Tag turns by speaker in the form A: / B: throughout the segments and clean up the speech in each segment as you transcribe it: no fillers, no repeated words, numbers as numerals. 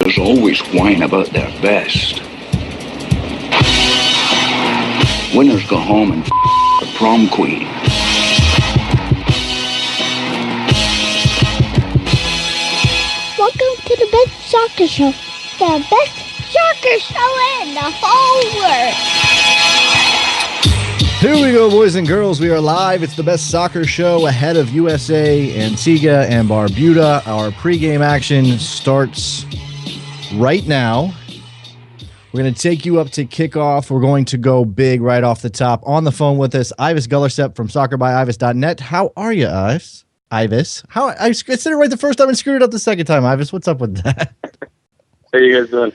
A: There's always whine about their best. Winners go home and the prom queen.
B: Welcome to the best soccer show. The best soccer show in the whole world.
C: Here we go, boys and girls. We are live. It's the best soccer show ahead of USA-Antigua and Barbuda. Our pregame action starts right now. We're going to take you up to kickoff. We're going to go big right off the top. On the phone with us, Ives Gullerstedt from soccerbyives.net. How are you, Ives? Ives? How I said it right the first time and screwed it up the second time. Ives, what's up with that?
D: How you guys doing?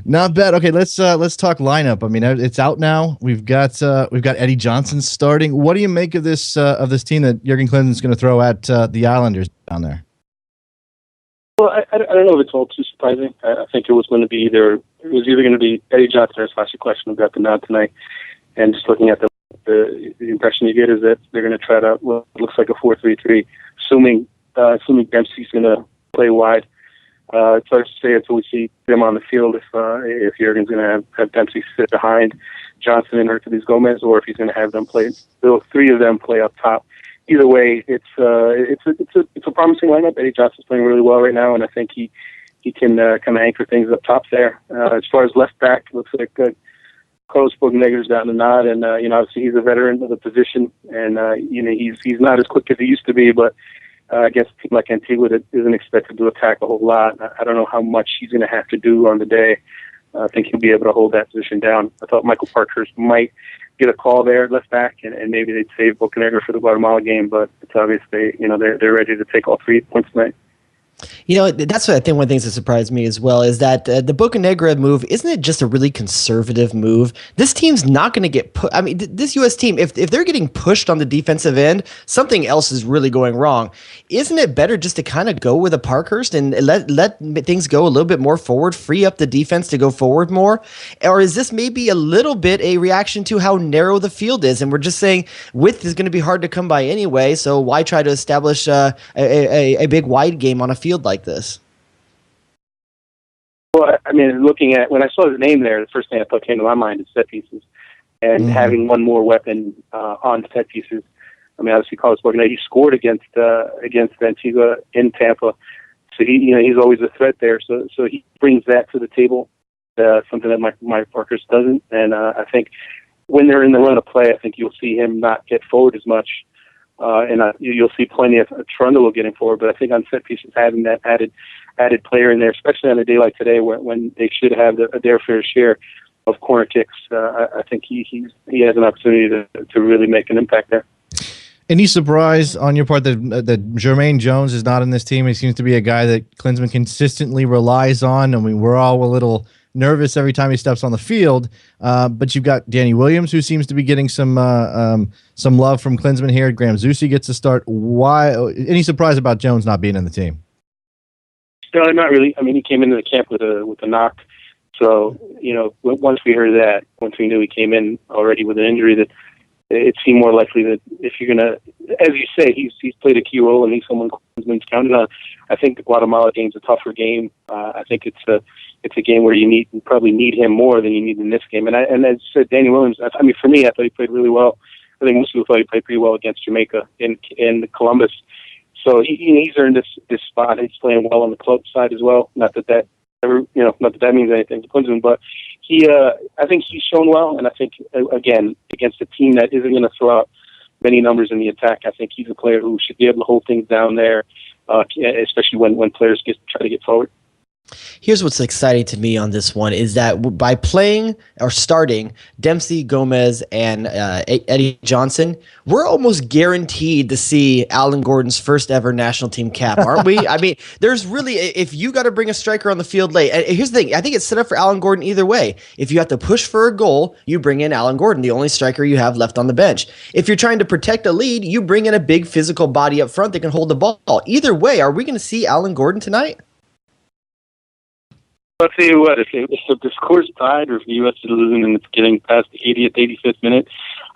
C: Not bad. Okay, let's talk lineup. I mean, it's out now. We've got Eddie Johnson starting. What do you make of this team that Jurgen Klinsmann's going to throw at the Islanders down there?
D: Well, I don't know if it's all too surprising. I think it was going to be either going to be Eddie Johnson or Sasha Question who got the nod tonight. And just looking at the impression you get is that they're going to try out what looks like a 4-3-3, assuming Dempsey's going to play wide. It's hard to say until we see them on the field if Jurgen's going to have Dempsey sit behind Johnson and Hercules Gomez, or if he's going to have them play. The three of them play up top. Either way, it's a promising lineup. Eddie Johnson's playing really well right now, and I think he can kind of anchor things up top there. As far as left back, it looks like Carlos Bocanegra's gotten a nod, and obviously he's a veteran of the position, and he's not as quick as he used to be, but against a team like Antigua that isn't expected to attack a whole lot. I don't know how much he's going to have to do on the day. I think he'll be able to hold that position down. I thought Michael Parkhurst might get a call there at left back, and maybe they'd save Bocanegra for the Guatemala game, but it's obvious they're ready to take all 3 points tonight.
E: That's what I think one of the things that surprised me as well is that the Bocanegra move, isn't it just a really conservative move? This team's not going to get put. I mean, this U.S. team, if they're getting pushed on the defensive end, something else is really going wrong. Isn't it better just to kind of go with a Parkhurst and let things go a little bit more forward, free up the defense to go forward more? Or is this maybe a little bit a reaction to how narrow the field is? And we're just saying width is going to be hard to come by anyway, so why try to establish a big wide game on a field like this?
D: Well, I mean, looking at when I saw his name there, the first thing I thought came to my mind is set pieces, and having one more weapon on set pieces. I mean, obviously, Carlos Bocanegra, he scored against Antigua in Tampa, so he's always a threat there. So he brings that to the table, something that Mike Parkhurst doesn't. And I think when they're in the run of play, I think you'll see him not get forward as much. And you'll see plenty of Trundle getting forward, but I think on set pieces, having that added player in there, especially on a day like today when they should have their fair share of corner kicks, I think he has an opportunity to really make an impact there.
C: Any surprise on your part that Jermaine Jones is not in this team? He seems to be a guy that Klinsmann consistently relies on. I mean, we're all a little nervous every time he steps on the field, but you've got Danny Williams, who seems to be getting some love from Klinsmann here. Graham Zusi gets to start. Why? Any surprise about Jones not being in the team?
D: No, not really. I mean, he came into the camp with a knock, so once we heard that, once we knew he came in already with an injury, that it seemed more likely that if you're gonna, as you say, he's played a key role and he's someone Klinsmann's counted on. I think the Guatemala game's a tougher game. I think it's a game where you probably need him more than you need in this game. And as I said, Danny Williams, I mean, for me, I thought he played really well. I think most people thought he played pretty well against Jamaica in Columbus. So he's earned this spot. He's playing well on the club side as well. Not that means anything to Klinsmann, but I think he's shown well. And I think again, against a team that isn't going to throw out many numbers in the attack, I think he's a player who should be able to hold things down there, especially when players try to get forward.
E: Here's what's exciting to me on this one is that by playing or starting Dempsey, Gomez, and Eddie Johnson, we're almost guaranteed to see Alan Gordon's first ever national team cap, aren't we? I mean, there's really, if you got to bring a striker on the field late, and here's the thing, I think it's set up for Alan Gordon either way. If you have to push for a goal, you bring in Alan Gordon, the only striker you have left on the bench. If you're trying to protect a lead, you bring in a big physical body up front that can hold the ball. Either way, are we going to see Alan Gordon tonight?
D: I'll tell you what, if the score's tied or if the U.S. is losing and it's getting past the 80th, 85th minute,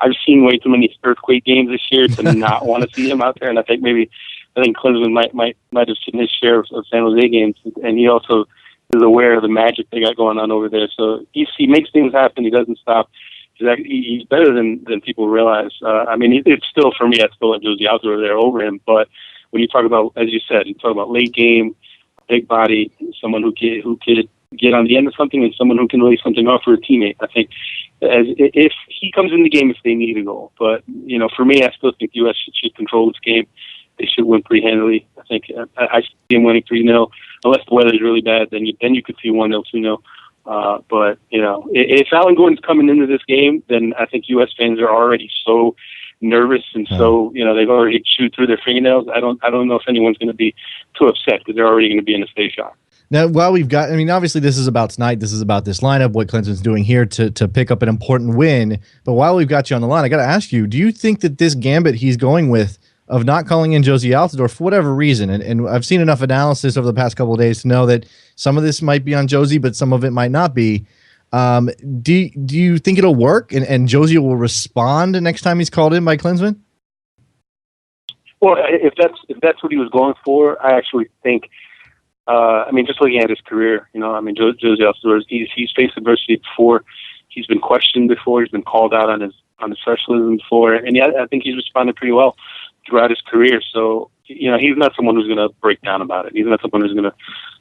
D: I've seen way too many earthquake games this year to not want to see him out there. And I think Klinsmann might have seen his share of San Jose games. And he also is aware of the magic they got going on over there. So he makes things happen. He doesn't stop. He's better than people realize. I mean, it's still, for me, I still have Josie Altidore there over him. But when you talk about, as you said, you talk about late game, big body, someone who could get on the end of something, and someone who can lay something off for a teammate. I think if he comes in the game if they need a goal. But, for me, I still think the U.S. should control this game. They should win pretty handily. I think I see them winning 3-0. Unless the weather is really bad, then you could see 1-0, 2-0. But if Alan Gordon's coming into this game, then I think U.S. fans are already so nervous and so they've already chewed through their fingernails. I don't know if anyone's going to be too upset because they're already going to be in a state shock.
C: Now, while we've got, obviously this is about tonight. This is about this lineup, what Clemson's doing here to pick up an important win. But while we've got you on the line, I got to ask you: do you think that this gambit he's going with of not calling in Josie Altidore for whatever reason, and I've seen enough analysis over the past couple of days to know that some of this might be on Josie, but some of it might not be. Do you think it'll work, and Josie will respond next time he's called in by Klinsmann?
D: Well, if that's what he was going for, I actually think. Just looking at his career, Josie Altidore, he's faced adversity before. He's been questioned before. He's been called out on his specialism before, and I think he's responded pretty well throughout his career. So, he's not someone who's going to break down about it. He's not someone who's going to,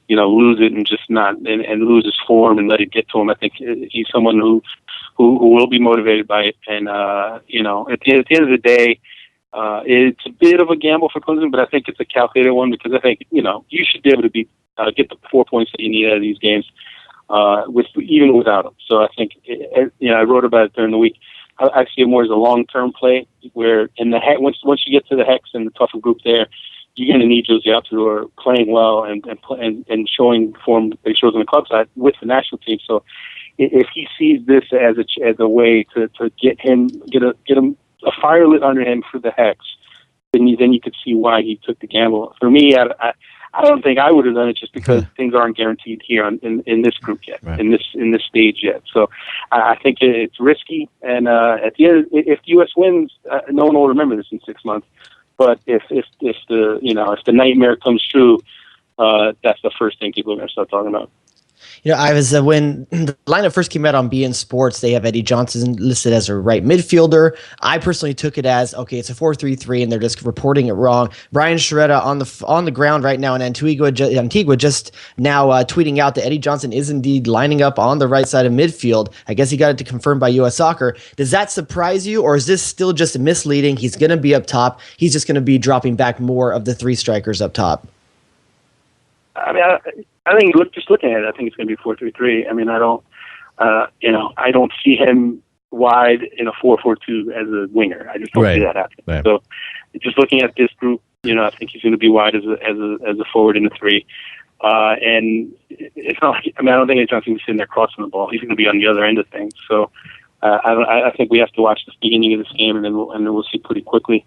D: lose it and just not and lose his form and let it get to him. I think he's someone who will be motivated by it. And at the end of the day, it's a bit of a gamble for Clemson, but I think it's a calculated one because I think you should be able to get the 4 points that you need out of these games even without them. So I think I wrote about it during the week. I see it more as a long-term play where once you get to the Hex and the tougher group there, you're going to need Josie Altidore playing well and showing form that he shows on the club side with the national team. So if he sees this as a way to get him a fire lit under him for the Hex, then you could see why he took the gamble. For me, I don't think I would have done it just because things aren't guaranteed here in this group yet, right. in this stage yet. So I think it's risky. And at the end, if the U.S. wins, no one will remember this in 6 months. But if the nightmare comes true, that's the first thing people are going to start talking about.
E: I was when the lineup first came out on beIN Sports, they have Eddie Johnson listed as a right midfielder. I personally took it as okay, it's a 4-3-3, and they're just reporting it wrong. Brian Sciaretta on the ground right now in Antigua just now tweeting out that Eddie Johnson is indeed lining up on the right side of midfield. I guess he got it confirmed by U.S. Soccer. Does that surprise you, or is this still just misleading? He's going to be up top. He's just going to be dropping back more of the three strikers up top.
D: I think just looking at it, I think it's going to be 4-3-3. I don't see him wide in a 4-4-2 as a winger. I just don't see that happening. Right. So, just looking at this group, I think he's going to be wide as a forward in the three. And it's not like I don't think Johnson's sitting there crossing the ball. He's going to be on the other end of things. So, I think we have to watch the beginning of this game, and then we'll see pretty quickly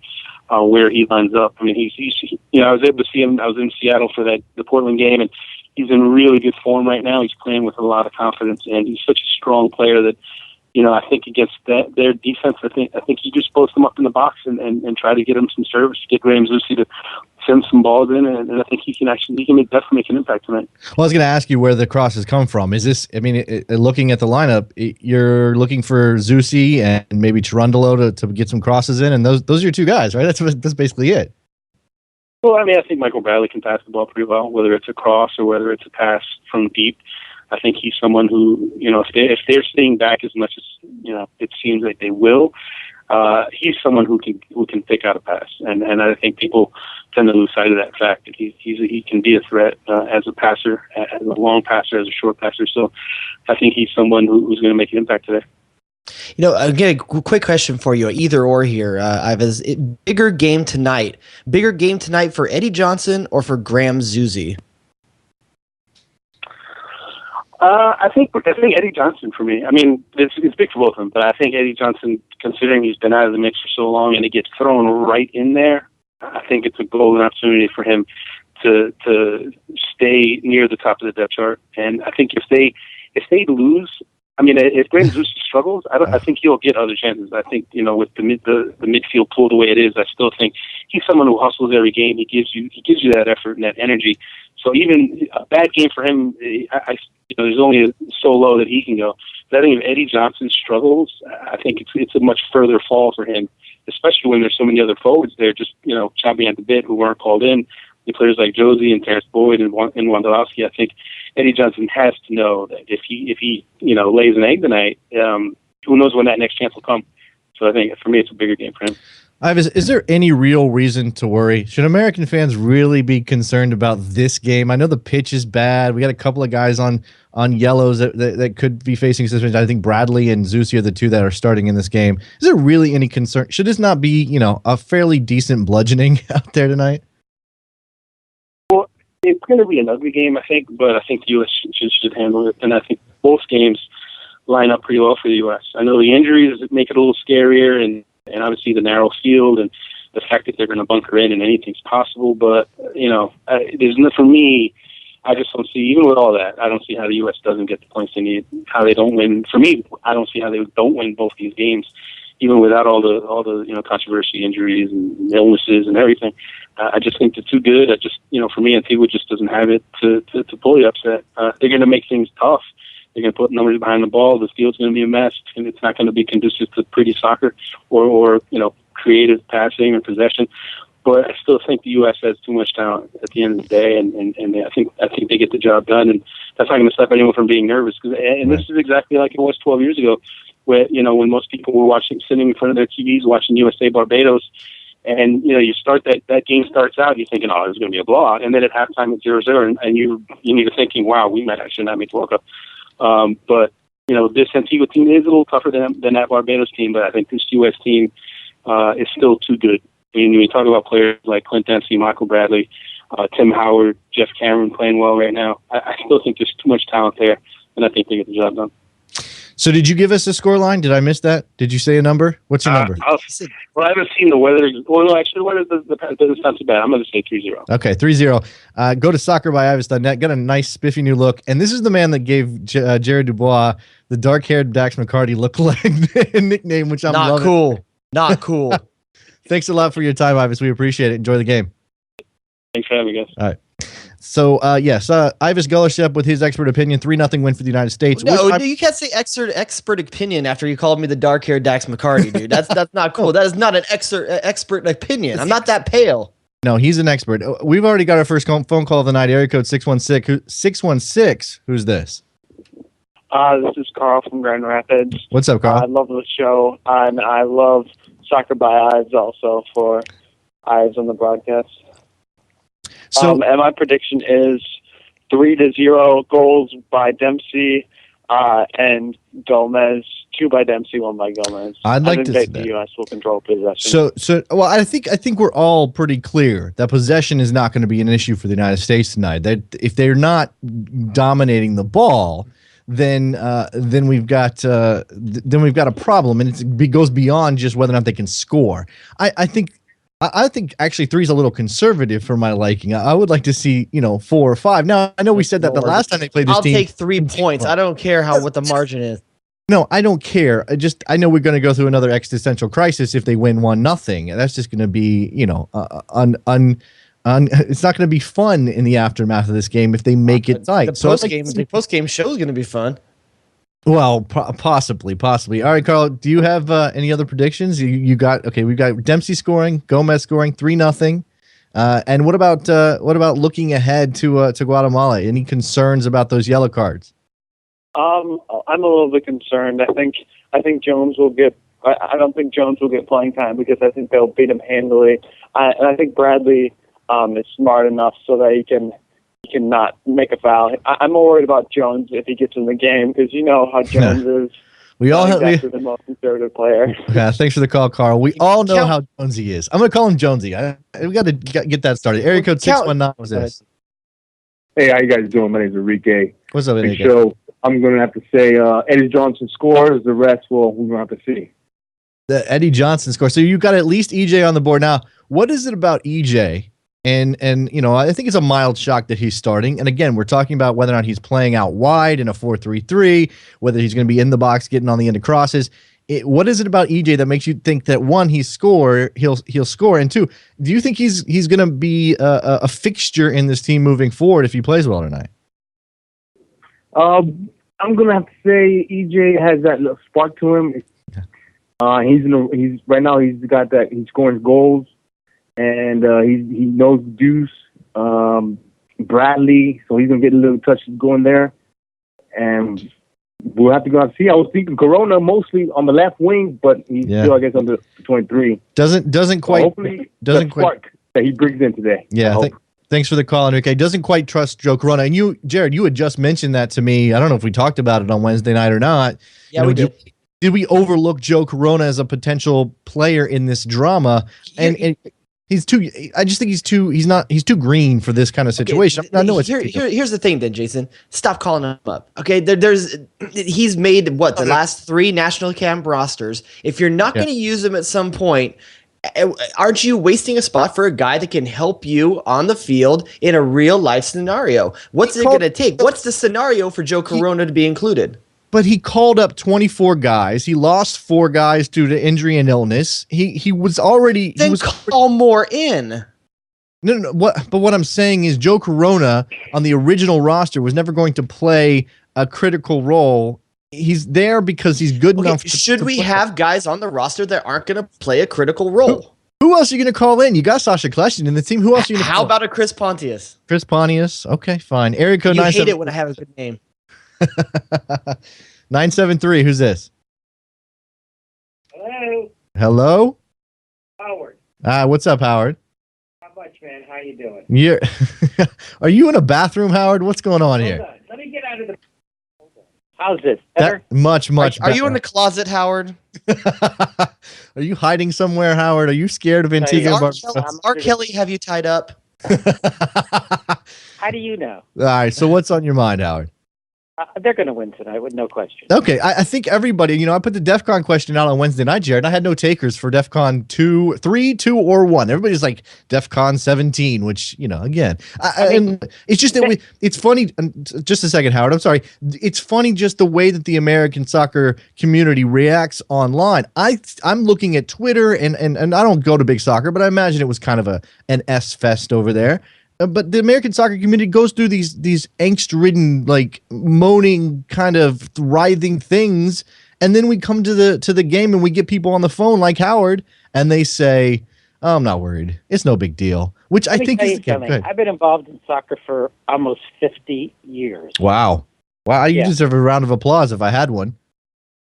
D: where he lines up. I was able to see him. I was in Seattle for the Portland game, and he's in really good form right now. He's playing with a lot of confidence, and he's such a strong player that, I think against their defense, I think you just post them up in the box and try to get him some service, get Graham Zusi to send some balls in, and I think he can definitely make an impact tonight.
C: Well, I was going to ask you where the crosses come from. Is this, looking at the lineup, you're looking for Zusi and maybe Cherundolo to get some crosses in, and those are your two guys, right? That's basically it.
D: Well, I think Michael Bradley can pass the ball pretty well, whether it's a cross or whether it's a pass from deep. I think he's someone who, if they're staying back as much as it seems like they will, he's someone who can pick out a pass, and I think people tend to lose sight of that fact that he can be a threat as a passer, as a long passer, as a short passer. So I think he's someone who's going to make an impact today.
E: Again, a quick question for you, either or here. Bigger game tonight for Eddie Johnson or for Graham Zusi?
D: I think Eddie Johnson for me. It's big for both of them, but I think Eddie Johnson, considering he's been out of the mix for so long and he gets thrown right in there, I think it's a golden opportunity for him to stay near the top of the depth chart. And I think if they lose, I mean, if Brandon Zeus struggles, I think he'll get other chances. I think, with the midfield pool the way it is, I still think he's someone who hustles every game. He gives you that effort and that energy. So even a bad game for him, there's only so low that he can go. But I think if Eddie Johnson struggles, I think it's a much further fall for him, especially when there's so many other forwards there just, chomping at the bit who weren't called in. The players like Josie and Terrence Boyd and Wondolowski, I think Eddie Johnson has to know that if he lays an egg tonight, who knows when that next chance will come. So I think for me, it's a bigger game for him.
C: Ives, is there any real reason to worry? Should American fans really be concerned about this game? I know the pitch is bad. We got a couple of guys on yellows that could be facing suspension. I think Bradley and Zusi are the two that are starting in this game. Is there really any concern? Should this not be, a fairly decent bludgeoning out there tonight?
D: Well, it's going to be an ugly game, I think, but I think the U.S. should handle it. And I think both games line up pretty well for the U.S. I know the injuries make it a little scarier, and obviously the narrow field and the fact that they're going to bunker in and anything's possible. But, there's no, for me, I just don't see, even with all that, I don't see how the U.S. doesn't get the points they need, how they don't win. For me, I don't see how they don't win both these games, even without all the controversy, injuries and illnesses and everything. I just think they're too good. For me, Antigua just doesn't have it to pull the upset. They're going to make things tough. They're going to put numbers behind the ball. The field's going to be a mess, and it's not going to be conducive to pretty soccer or creative passing or possession. But I still think the U.S. has too much talent at the end of the day, and I think they get the job done, and that's not going to stop anyone from being nervous. And this is exactly like it was 12 years ago, where when most people were sitting in front of their TVs watching USA-Barbados. And, you start that game starts out, you're thinking, oh, it's going to be a blowout. And then at halftime, it's 0-0. And you need to thinking, wow, we might actually not make the World Cup. But, this Antigua team is a little tougher than that Barbados team. But I think this U.S. team is still too good. I mean, when you talk about players like Clint Dempsey, Michael Bradley, Tim Howard, Jeff Cameron playing well right now, I still think there's too much talent there. And I think they get the job done.
C: So did you give us a score line? Did I miss that? Did you say a number? What's your number?
D: I haven't seen the weather. Well, no, actually, the weather doesn't sound too bad. I'm going to say 3-0.
C: Okay, 3-0. Go to soccerbyives.net. Got a nice, spiffy new look. And this is the man that gave Jared Dubois the dark-haired Dax McCarty look-alike nickname, which I'm loving.
E: Not cool.
C: Thanks a lot for your time, Ives. We appreciate it. Enjoy the game.
D: Thanks for having me, guys.
C: All right. So, Ives Gullershep with his expert opinion, 3-0 win for the United States.
E: No, you can't say expert opinion after you called me the dark-haired Dax McCarty, dude. That's not cool. That is not an expert opinion. I'm not that pale.
C: No, he's an expert. We've already got our first phone call of the night, area code 616. Who's this?
F: This is Carl from Grand Rapids.
C: What's up, Carl?
F: I love the show, and I love Soccer by Ives also for Ives on the broadcast.
C: So,
F: and my prediction is 3-0 goals by Dempsey and Gomez. 2 by Dempsey, 1 by Gomez.
C: I'd like to see
F: that the U.S. will control possession.
C: So, I think we're all pretty clear that possession is not going to be an issue for the United States tonight. That if they're not dominating the ball, then we've got a problem, and it goes beyond just whether or not they can score. I think actually 3 is a little conservative for my liking. I would like to see 4 or 5. Now I know we said that the last time they played this team.
E: I'll take 3 points. I don't care what the margin is.
C: No, I don't care. I know we're going to go through another existential crisis if they win 1-0. That's just going to be it's not going to be fun in the aftermath of this game if they make it tight.
E: The post game show is going to be fun.
C: Well, possibly. All right, Carl, do you have any other predictions? We've got Dempsey scoring, Gomez scoring 3-0. And what about looking ahead to Guatemala? Any concerns about those yellow cards?
F: I'm a little bit concerned. I think Jones will get. I don't think Jones will get playing time because I think they'll beat him handily. And I think Bradley is smart enough so that he can not make a foul. I'm more worried about Jones if he gets in the game because you know how Jones is.
C: We all have
F: the most conservative player.
C: Yeah, thanks for the call, Carl. We all know how Jonesy is. I'm going to call him Jonesy. We got to get that started. Area code 619 was this.
G: Hey, how you guys doing? My name's Enrique.
C: What's up, Enrique?
G: So I'm going to have to say Eddie Johnson scores. The rest, we're going to have to see.
C: The Eddie Johnson score. So you got at least EJ on the board. Now, what is it about EJ And you know, I think it's a mild shock that he's starting. And again, we're talking about whether or not he's playing out wide in a 4-3-3, whether he's going to be in the box getting on the end of crosses. What is it about EJ that makes you think that one, he'll score, and two, do you think he's going to be a fixture in this team moving forward if he plays well tonight?
G: I'm gonna have to say EJ has that little spark to him. He's right now. He's got that. He's scoring goals, and he knows Deuce, Bradley. So he's gonna get a little touch going there, and we'll have to go and see. I was thinking Corona mostly on the left wing, but he's still, I guess, under 23.
C: Doesn't quite.
G: Hopefully, doesn't spark that he brings in today.
C: Yeah. Thanks for the call, Enrique. Doesn't quite trust Joe Corona. And you, Jared, you had just mentioned that to me. I don't know if we talked about it on Wednesday night or not.
E: Yeah, we did.
C: Did we overlook Joe Corona as a potential player in this drama? And he's too. I just think he's too green for this kind of situation.
E: Okay, I know here's the thing, then, Jason. Stop calling him up. Okay, he's made the last 3 national camp rosters. If you're not going to use him at some point, aren't you wasting a spot for a guy that can help you on the field in a real life scenario? What's it going to take? What's the scenario for Joe Corona to be included?
C: But he called up 24 guys. He lost 4 guys due to injury and illness. He was already.
E: Then call more in.
C: No. But what I'm saying is Joe Corona on the original roster was never going to play a critical role. He's there because he's good enough.
E: Should we have guys on the roster that aren't going to play a critical role?
C: Who else are you going to call in? You got Sasha Kleshin in the team. Who else are you going to call?
E: How about a Chris Pontius?
C: Chris Pontius. Okay, fine. Area code 973.
E: You hate it when I have a good name.
C: 973. Who's this? Hello?
H: Howard.
C: What's up, Howard?
H: Not much, man. How you doing?
C: Are you in a bathroom, Howard? What's going on here?
H: Hold on. Let me get out of the... How's this? Better?
C: Much better.
E: Are you in the closet, Howard?
C: Are you hiding somewhere, Howard? Are you scared of Antigua and Barbuda?
E: R. Kelly have you tied up?
H: How do you know?
C: All right, so what's on your mind, Howard?
H: They're going to win tonight with no question.
C: Okay, I think everybody, I put the DEF CON question out on Wednesday night, Jared, and I had no takers for DEF CON 2, 3, 2, or 1. Everybody's like DEF CON 17, which, again, and it's just that it's funny. Just a second, Howard, I'm sorry. It's funny just the way that the American soccer community reacts online. I'm looking at Twitter, and I don't go to big soccer, but I imagine it was kind of an S-fest over there. But the American soccer community goes through these angst-ridden, like moaning, kind of writhing things, and then we come to the game and we get people on the phone like Howard, and they say, "Oh, I'm not worried. It's no big deal." Which I think is
H: something. I've been involved in soccer for almost 50 years.
C: Wow! You deserve a round of applause if I had one.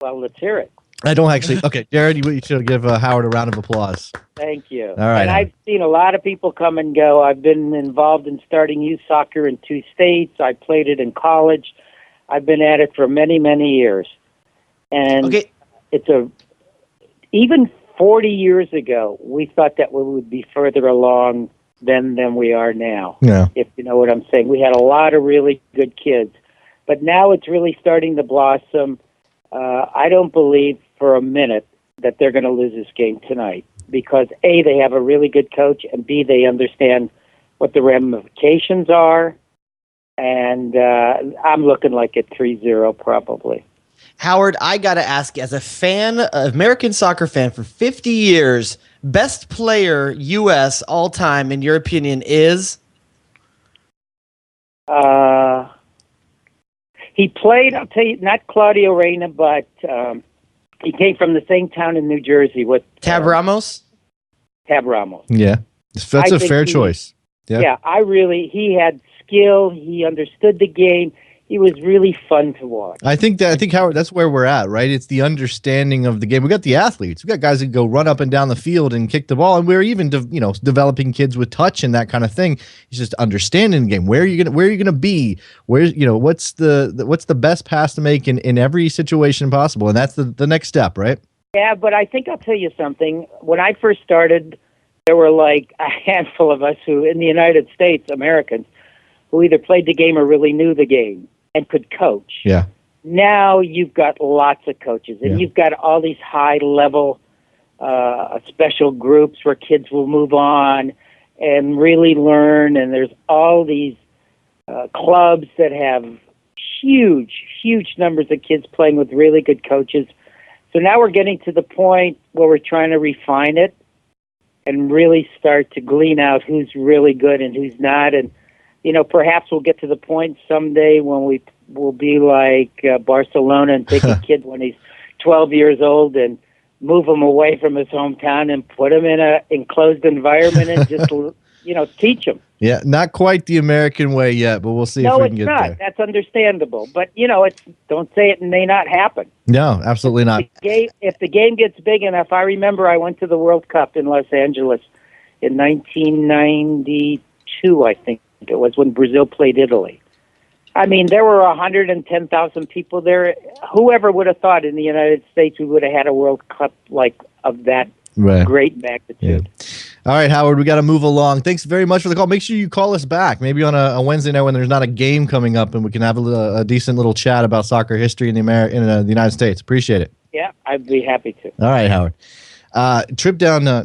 H: Well, let's hear it.
C: I don't actually. Okay, Jared, you should give Howard a round of applause.
H: Thank you.
C: All right.
H: And I've seen a lot of people come and go. I've been involved in starting youth soccer in 2 states. I played it in college. I've been at it for many, many years. And even 40 years ago, we thought that we would be further along than we are now.
C: Yeah.
H: If you know what I'm saying. We had a lot of really good kids. But now it's really starting to blossom. I don't believe for a minute that they're going to lose this game tonight because, A, they have a really good coach, and B, they understand what the ramifications are, and I'm looking like a 3-0 probably.
E: Howard, I got to ask, as a fan, American soccer fan for 50 years, best player U.S. all time, in your opinion, is?
H: He played, I'll tell you, not Claudio Reyna, but he came from the same town in New Jersey. With
E: Tab Ramos?
H: Tab Ramos.
C: Yeah, that's a fair choice.
H: Yeah, he had skill. He understood the game. He was really fun to watch.
C: I think Howard, that's where we're at, right? It's the understanding of the game. We got the athletes. We got guys that go run up and down the field and kick the ball, and we're even developing kids with touch and that kind of thing. It's just understanding the game. Where are you gonna be? What's the best pass to make in every situation possible, and that's the next step, right?
H: Yeah, but I think I'll tell you something. When I first started, there were like a handful of us who, in the United States, Americans, who either played the game or really knew the game and could coach.
C: Yeah.
H: Now you've got lots of coaches, and you've got all these high-level special groups where kids will move on, and really learn. And there's all these clubs that have huge numbers of kids playing with really good coaches. So now we're getting to the point where we're trying to refine it and really start to glean out who's really good and who's not. And, perhaps we'll get to the point someday when we will be like Barcelona and take a kid when he's 12 years old and move him away from his hometown and put him in an enclosed environment and just, teach him.
C: Yeah, not quite the American way yet, but we'll see if we can get there. No, it's
H: not. That's understandable. But, don't say it may not happen.
C: No, absolutely not.
H: If the game gets big enough, I remember I went to the World Cup in Los Angeles in 1992, I think it was, when Brazil played Italy. I mean, there were 110,000 people there. Whoever would have thought in the United States we would have had a World Cup of that great magnitude.
C: Yeah. All right, Howard, we got to move along. Thanks very much for the call. Make sure you call us back, maybe on a Wednesday night when there's not a game coming up, and we can have a decent little chat about soccer history in the United States. Appreciate it.
H: Yeah, I'd be happy to.
C: All right, Howard. Trip down.
E: I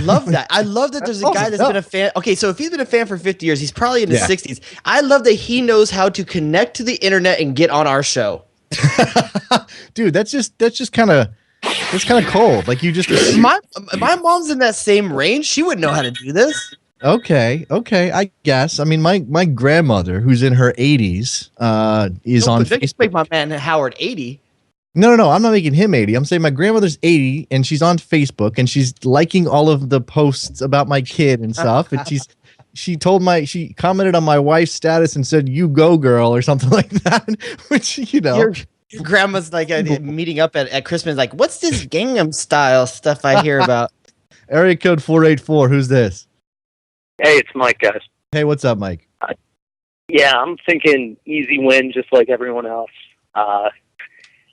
E: love that. I love that there's a guy that's been a fan. Okay, so if he's been a fan for 50 years, he's probably in his 60s. I love that he knows how to connect to the internet and get on our show.
C: Dude, that's kind of cold. Like you just
E: my mom's in that same range. She would know how to do this.
C: Okay, I guess. I mean, my grandmother, who's in her 80s, is on Facebook.
E: Make my man Howard 80.
C: No, I'm not making him 80. I'm saying my grandmother's 80, and she's on Facebook, and she's liking all of the posts about my kid and stuff. And she commented on my wife's status and said, "You go, girl," or something like that. Which your
E: grandma's like meeting up at Christmas, like, what's this Gangnam Style stuff I hear about?
C: Area code 484. Who's this?
I: Hey, it's Mike, guys.
C: Hey, what's up, Mike?
I: Yeah, I'm thinking easy win, just like everyone else.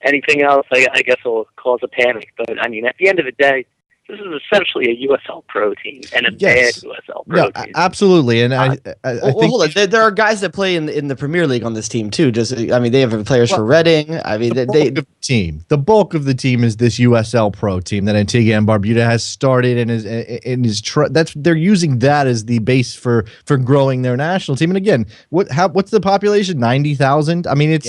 I: Anything else, I guess, will cause a panic. But, I mean, at the end of the day, this is essentially a USL Pro team and a bad USL Pro team.
C: Absolutely. And I think
E: hold on. There are guys that play in the Premier League on this team, too. They have players for Reading. I mean, the
C: bulk of the team is this USL Pro team that Antigua and Barbuda has started and they're using that as the base for growing their national team. And again, what's the population? 90,000? I mean, it's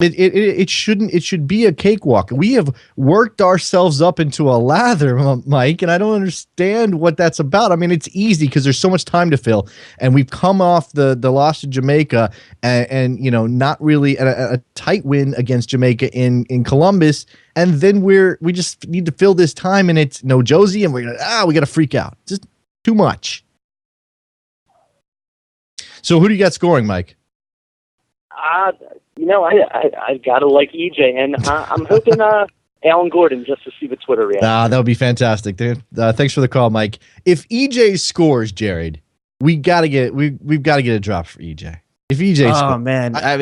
C: It should be a cakewalk. We have worked ourselves up into a lather, Mike, and I don't understand what that's about. I mean, it's easy because there's so much time to fill, and we've come off the loss to Jamaica and not really a tight win against Jamaica in Columbus, and then we just need to fill this time, and it's no Josie, and we got to freak out. Just too much. So who do you got scoring, Mike?
I: I've got to like EJ, and I'm hoping Alan Gordon just to see the Twitter reaction.
C: That would be fantastic, dude. Thanks for the call, Mike. If EJ scores, Jared, we've got to get a drop for EJ. If EJ scores,
E: man,
C: I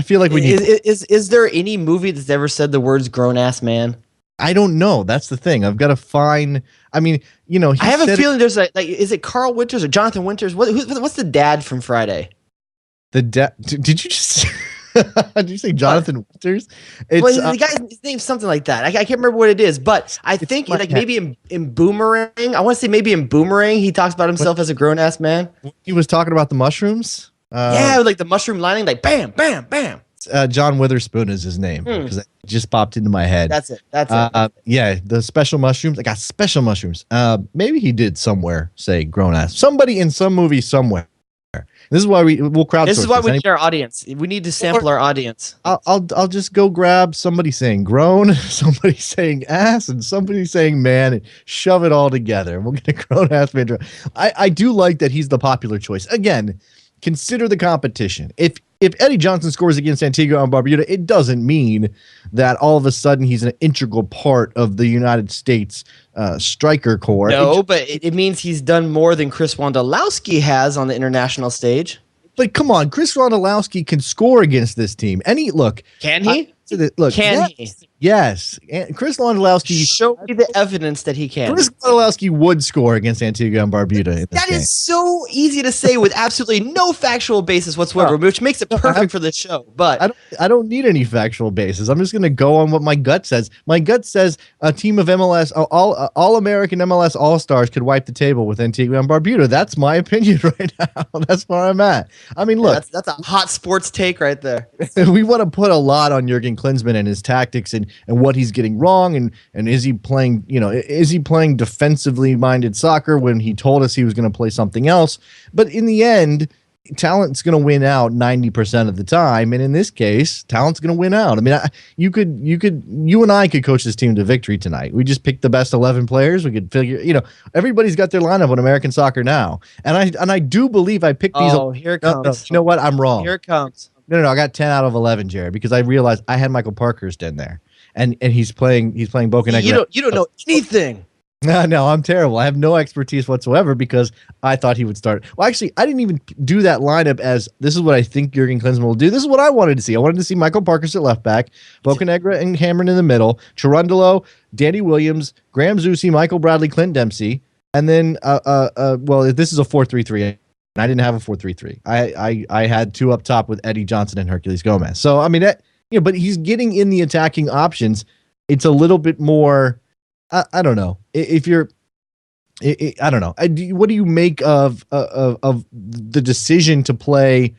C: feel like we need.
E: Is there any movie that's ever said the words "grown ass man"?
C: I don't know. That's the thing. I've got to find. I mean,
E: I have a feeling there's is it Carl Winters or Jonathan Winters? What's the dad from Friday?
C: Did you just did you say Jonathan Winters?
E: The guy's name's something like that. I can't remember what it is, but I think maybe in Boomerang. I want to say maybe in Boomerang he talks about himself as a grown ass man.
C: He was talking about the mushrooms.
E: Like the mushroom lining, like bam, bam, bam.
C: John Witherspoon is his name because it just popped into my head.
E: That's it.
C: Yeah, the special mushrooms. I got special mushrooms. Maybe he did somewhere say grown ass. Somebody in some movie somewhere. This is why we'll crowdsource.
E: This is why we need our audience. We need to sample our audience.
C: I'll just go grab somebody saying grown, somebody saying ass, and somebody saying man, and shove it all together. And we'll get a grown ass man. I do like that he's the popular choice. Again, consider the competition. If Eddie Johnson scores against Antigua and Barbuda, it doesn't mean that all of a sudden he's an integral part of the United States striker corps.
E: No, but it means he's done more than Chris Wondolowski has on the international stage.
C: But come on, Chris Wondolowski can score against this team.
E: Can he?
C: Look,
E: Can he?
C: Yes, and Chris Wondolowski.
E: Show me the evidence that he can.
C: Chris Wondolowski would score against Antigua and Barbuda in this
E: That
C: game.
E: is so easy to say with absolutely no factual basis whatsoever, which makes it perfect for this show. But
C: I don't need any factual basis. I'm just going to go on what my gut says. My gut says a team of MLS, all American MLS All-Stars could wipe the table with Antigua and Barbuda. That's my opinion right now. That's where I'm at. I mean, look,
E: that's a hot sports take right there.
C: We want to put a lot on Jurgen Klinsmann and his tactics and what he's getting wrong, and is he playing, is he playing defensively minded soccer when he told us he was going to play something else? But in the end, talent's going to win out 90% of the time, and in this case, talent's going to win out. I mean, you and I could coach this team to victory tonight. We just picked the best 11 players. We could figure, everybody's got their lineup on American Soccer Now, and I do believe I picked these.
E: Oh, here it comes.
C: No, you know what? I'm wrong.
E: Here it comes.
C: No, I got 10 out of 11, Jared, because I realized I had Michael Parkhurst in there, and he's playing Boca Negra.
E: You don't know anything.
C: No, I'm terrible. I have no expertise whatsoever because I thought he would start. Well, actually, I didn't even do that lineup as this is what I think Jurgen Klinsmann will do. This is what I wanted to see. I wanted to see Michael Parkhurst at left back, Boca Negra and Cameron in the middle, Cherundolo, Danny Williams, Graham Zusi, Michael Bradley, Clint Dempsey, and then well, this is a 4-3-3. I didn't have a 4-3-3. I had two up top with Eddie Johnson and Hercules Gomez. So I mean, but he's getting in the attacking options. It's a little bit more. I don't know if you're. I don't know. What do you make of the decision to play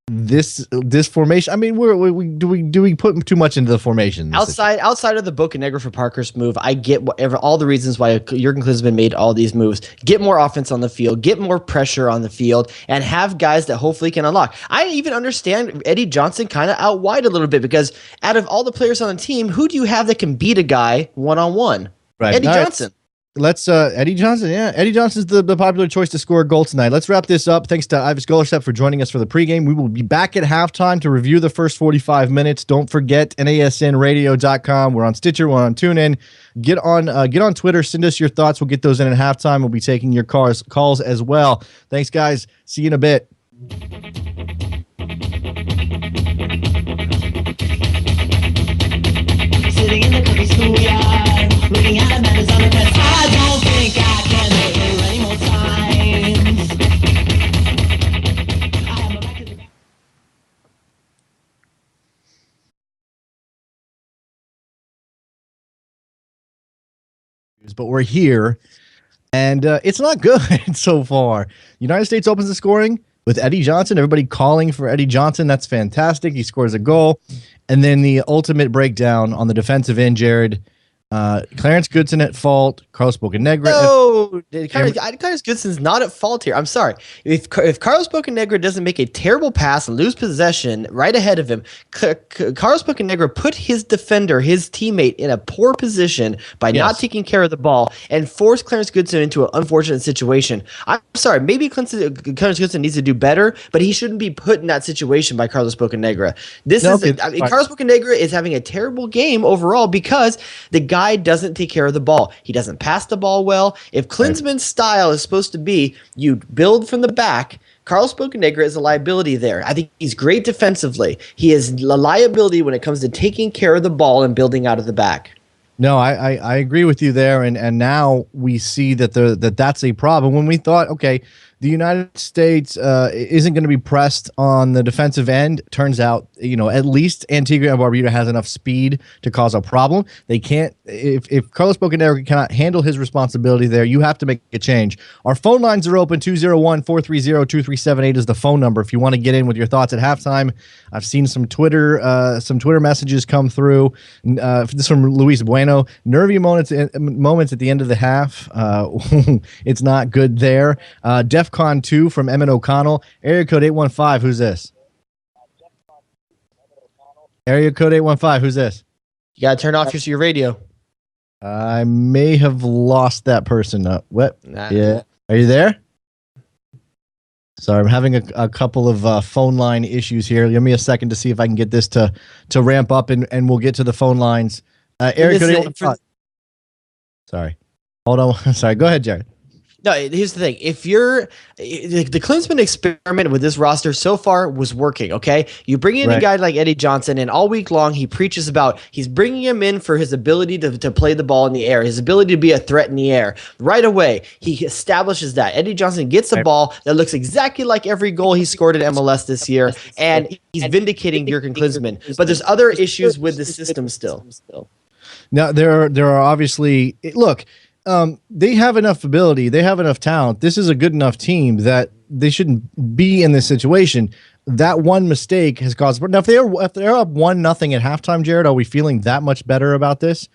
C: this formation? I mean, do we put too much into the formation?
E: Outside of the Boca Negra for Parkhurst move, I get all the reasons why Jurgen Klinsmann made all these moves. Get more offense on the field, get more pressure on the field, and have guys that hopefully can unlock. I even understand Eddie Johnson kind of out wide a little bit because out of all the players on the team, who do you have that can beat a guy one-on-one?
C: Right.
E: Eddie Johnson.
C: Let's Eddie Johnson. Yeah, Eddie Johnson's the popular choice to score a goal tonight. Let's wrap this up. Thanks to Ivis Golerstep for joining us for the pregame. We will be back at halftime to review the first 45 minutes. Don't forget NASNradio.com. We're on Stitcher. We're on TuneIn. Get on Twitter. Send us your thoughts. We'll get those in at halftime. We'll be taking your calls as well. Thanks, guys. See you in a bit.
J: Sitting in the cookie schoolyard, looking at a man who's on the press. I don't think I can make it any more times. I have my back to the
C: But we're here, and it's not good so far. United States opens the scoring with Eddie Johnson. Everybody calling for Eddie Johnson. That's fantastic. He scores a goal. And then the ultimate breakdown on the defensive end, Jared. Clarence Goodson at fault. Carlos Bocanegra.
E: No, Clarence Goodson's not at fault here. I'm sorry. If Carlos Bocanegra doesn't make a terrible pass and lose possession right ahead of him, Carlos Bocanegra put his defender, his teammate, in a poor position by not taking care of the ball and forced Clarence Goodson into an unfortunate situation. I'm sorry. Maybe Clarence Goodson needs to do better, but he shouldn't be put in that situation by Carlos Bocanegra. Carlos Bocanegra is having a terrible game overall because the guy doesn't take care of the ball. He doesn't pass the ball well. If Klinsmann's style is supposed to be you build from the back, Carlos Bocanegra is a liability there. I think he's great defensively. He is a liability when it comes to taking care of the ball and building out of the back.
C: No, I agree with you there, and now we see that that's a problem. When we thought, okay, the United States isn't going to be pressed on the defensive end. Turns out, at least Antigua and Barbuda has enough speed to cause a problem. They can't. If Carlos Bocanegra cannot handle his responsibility there, you have to make a change. Our phone lines are open. 201-430-2378 is the phone number if you want to get in with your thoughts at halftime. I've seen some Twitter messages come through. This is from Luis Bueno. Nervy moments at the end of the half. It's not good there. DEFCON 2 from Emmett O'Connell. Area code 815. Who's this? Area code 815. Who's this?
E: You got to turn off your radio.
C: I may have lost that person. What?
E: Nah.
C: Yeah. Are you there? Sorry, I'm having a couple of phone line issues here. Give me a second to see if I can get this to ramp up, and we'll get to the phone lines. Area code 815. Sorry. Hold on. Sorry. Go ahead, Jared.
E: No, here's the thing. If you're the Klinsmann experiment with this roster so far was working, okay? You bring in a guy like Eddie Johnson, and all week long he preaches about he's bringing him in for his ability to play the ball in the air, his ability to be a threat in the air. Right away, he establishes that. Eddie Johnson gets a ball that looks exactly like every goal he scored in MLS this year, and he's vindicating Jurgen Klinsmann. But there's other issues with the system still.
C: Now, there are obviously – look – they have enough ability. They have enough talent. This is a good enough team that they shouldn't be in this situation. That one mistake has caused. Now, if they're up 1-0 at halftime, Jared, are we feeling that much better about this?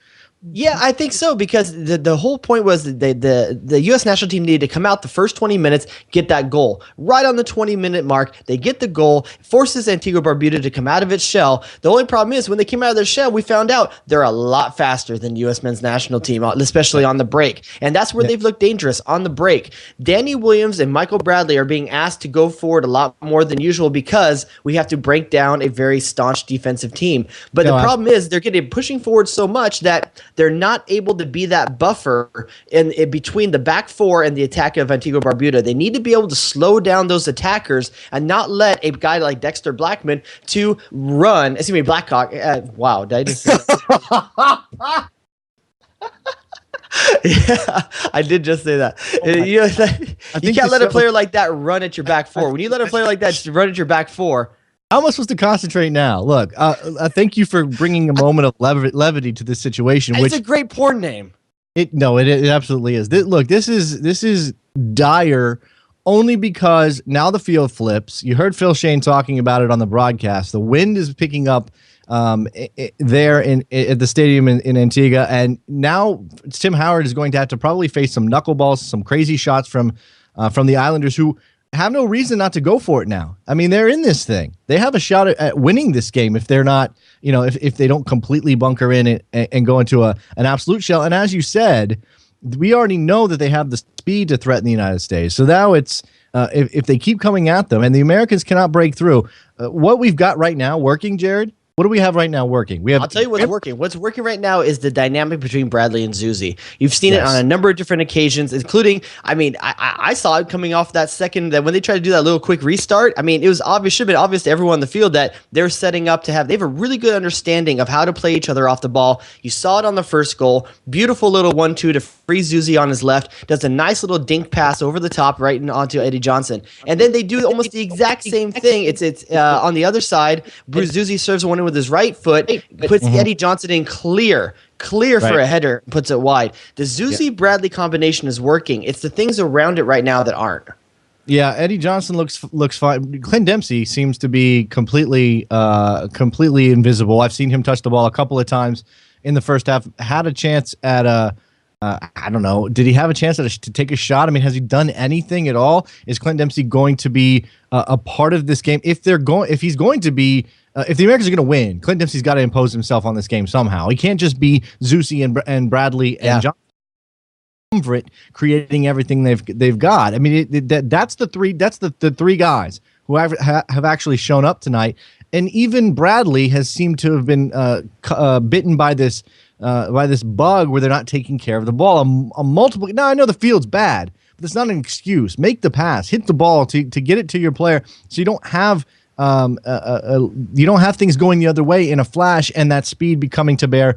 E: Yeah, I think so, because the whole point was that the U.S. national team needed to come out the first 20 minutes, get that goal. Right on the 20-minute mark, they get the goal, forces Antigua Barbuda to come out of its shell. The only problem is when they came out of their shell, we found out they're a lot faster than U.S. men's national team, especially on the break. And that's where they've looked dangerous, on the break. Danny Williams and Michael Bradley are being asked to go forward a lot more than usual because we have to break down a very staunch defensive team. But the problem is they're getting pushing forward so much that they're not able to be that buffer in between the back four and the attack of Antigua Barbuda. They need to be able to slow down those attackers and not let a guy like Dexter Blackman to run. Excuse me, Blackhawk. Wow, did I just say that? Yeah, I did just say that. You can't let a player like that run at your back four. When you let a player like that run at your back four,
C: how am I supposed to concentrate now? Look, thank you for bringing a moment of levity to this situation.
E: It's a great porn name.
C: It absolutely is. Look, this is dire only because now the field flips. You heard Phil Shane talking about it on the broadcast. The wind is picking up there at the stadium in Antigua, and now Tim Howard is going to have to probably face some knuckleballs, some crazy shots from the Islanders, who have no reason not to go for it now. I mean, they're in this thing. They have a shot at winning this game if they're not, if they don't completely bunker in it and go into an absolute shell. And as you said, we already know that they have the speed to threaten the United States. So now it's if they keep coming at them and the Americans cannot break through, what we've got right now working, Jared, what do we have right now working? I'll
E: tell you what's working. What's working right now is the dynamic between Bradley and Zusi. You've seen it on a number of different occasions, including, I saw it coming off that second, that when they tried to do that little quick restart, it was obvious, should have been obvious to everyone on the field that they're setting up they have a really good understanding of how to play each other off the ball. You saw it on the first goal. Beautiful little 1-2 to free Zusi on his left. Does a nice little dink pass over the top right onto Eddie Johnson. And then they do almost the exact same thing. It's on the other side. Bruce Zusi serves one in with his right foot, puts Eddie Johnson in clear for a header, puts it wide. The Zusi-Bradley combination is working. It's the things around it right now that aren't.
C: Yeah, Eddie Johnson looks fine. Clint Dempsey seems to be completely invisible. I've seen him touch the ball a couple of times in the first half. Had a chance at I don't know. Did he have a chance to take a shot? Has he done anything at all? Is Clint Dempsey going to be a part of this game? If the Americans are going to win, Clint Dempsey's got to impose himself on this game somehow. He can't just be Zusi and Bradley and John creating everything they've got. That's the three guys who have actually shown up tonight. And even Bradley has seemed to have been bitten by this bug where they're not taking care of the ball. Now I know the field's bad, but it's not an excuse. Make the pass, hit the ball to get it to your player, so you don't have things going the other way in a flash, and that speed be coming to bear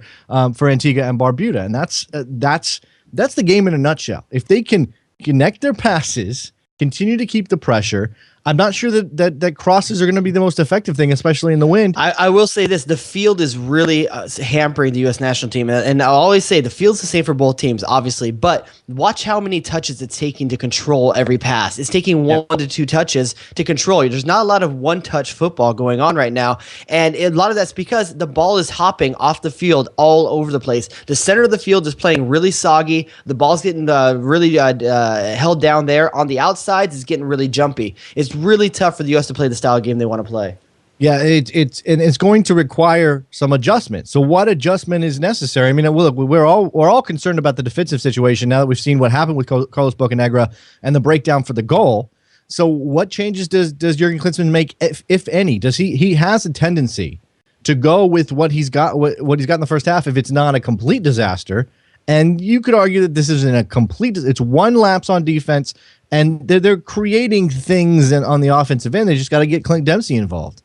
C: for Antigua and Barbuda. And that's the game in a nutshell. If they can connect their passes, continue to keep the pressure, I'm not sure that crosses are going to be the most effective thing, especially in the wind.
E: I will say this. The field is really hampering the U.S. national team. And I'll always say the field's the same for both teams, obviously. But watch how many touches it's taking to control every pass. It's taking 1 to 2 touches to control. There's not a lot of one-touch football going on right now. And a lot of that's because the ball is hopping off the field all over the place. The center of the field is playing really soggy. The ball's getting really held down there. On the outsides, it's getting really jumpy. It's really tough for the U.S. to play the style of game they want to play.
C: Yeah, it's going to require some adjustment. So what adjustment is necessary? Look, we're all concerned about the defensive situation now that we've seen what happened with Carlos Bocanegra and the breakdown for the goal. So what changes does Jurgen Klinsmann make, if any? Does he has a tendency to go with what he's got in the first half if it's not a complete disaster, And you could argue that this isn't a complete, it's one lapse on defense, and they're creating things on the offensive end. They just got to get Clint Dempsey involved.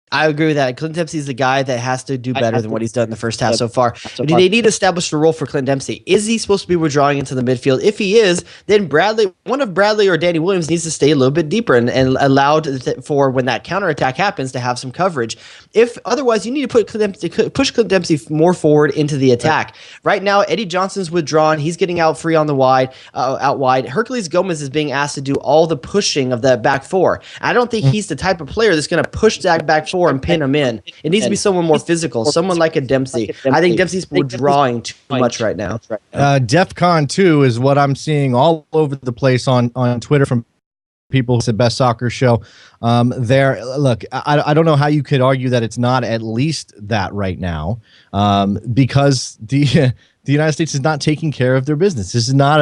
E: I agree with that. Clint Dempsey is the guy that has to do better than what he's done in the first half so far. But they need to establish the role for Clint Dempsey. Is he supposed to be withdrawing into the midfield? If he is, then one of Bradley or Danny Williams needs to stay a little bit deeper and allowed for when that counterattack happens to have some coverage. If otherwise, you need to push Clint Dempsey more forward into the attack. Right now, Eddie Johnson's withdrawn. He's getting out free on the out wide. Hercules Gomez is being asked to do all the pushing of that back four. I don't think he's the type of player that's going to push that back four and pin him in. It needs to be someone more physical, someone like a Dempsey. I think Dempsey's withdrawing too much right now.
C: DEFCON 2 is what I'm seeing all over the place on Twitter from people who said best soccer show. Look, I don't know how you could argue that it's not at least that right now, because the United States is not taking care of their business. This is not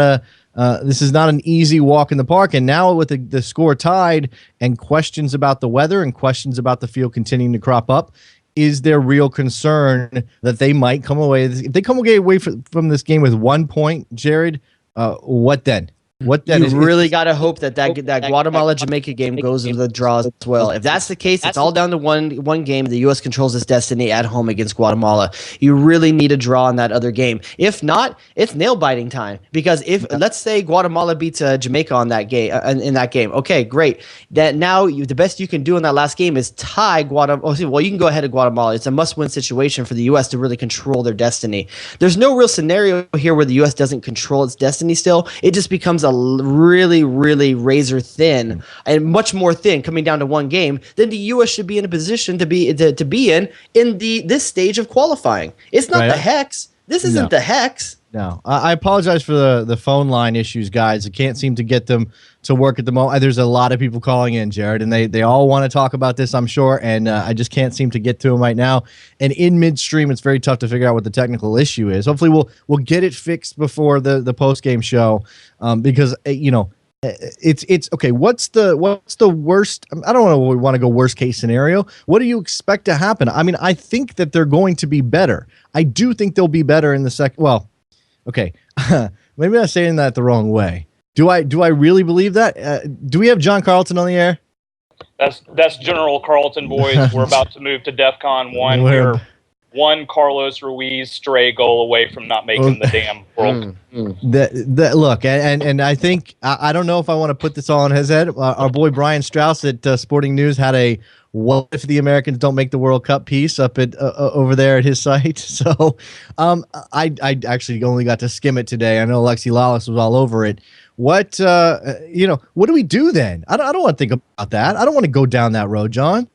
C: an easy walk in the park. And now with the score tied and questions about the weather and questions about the field continuing to crop up, is there real concern that they might come away? If they come away from this game with 1 point, Jared, what then? What then?
E: You really got to hope that Guatemala-Jamaica game goes into the draw as well. If that's the case, it's all down to one game. The U.S. controls its destiny at home against Guatemala. You really need a draw in that other game. If not, it's nail-biting time. Because let's say Guatemala beats Jamaica on that game, in that game, okay, great. That now the best you can do in that last game is tie Guatemala. Well, you can go ahead of Guatemala. It's a must-win situation for the U.S. to really control their destiny. There's no real scenario here where the U.S. doesn't control its destiny still. It just becomes a really, really razor thin and much more thin coming down to one game. Then the U.S. should be in a position to be in this stage of qualifying. It's not the hex. This isn't the hex.
C: No, I apologize for the phone line issues, guys. I can't seem to get them to work at the moment. There's a lot of people calling in, Jared, and they all want to talk about this, I'm sure, and I just can't seem to get to them right now. And in midstream, it's very tough to figure out what the technical issue is. Hopefully, we'll get it fixed before the post game show, because it's okay. What's the worst? I don't know. We want to go worst case scenario. What do you expect to happen? I mean, I think that they're going to be better. I do think they'll be better in the second. Well. Okay, maybe I'm saying that the wrong way. Do I really believe that? Do we have John Carlton on the air?
K: That's General Carlton, boys. We're about to move to DEFCON 1. We're one Carlos Ruiz stray goal away from not making the damn world.
C: Look, and I think I don't know if I want to put this all on his head. Our boy Brian Strauss at Sporting News had a "What if the Americans don't make the World Cup" piece up at over there at his site. So I actually only got to skim it today. I know Alexi Lawless was all over it. What what do we do then? I don't want to think about that. I don't want to go down that road, John.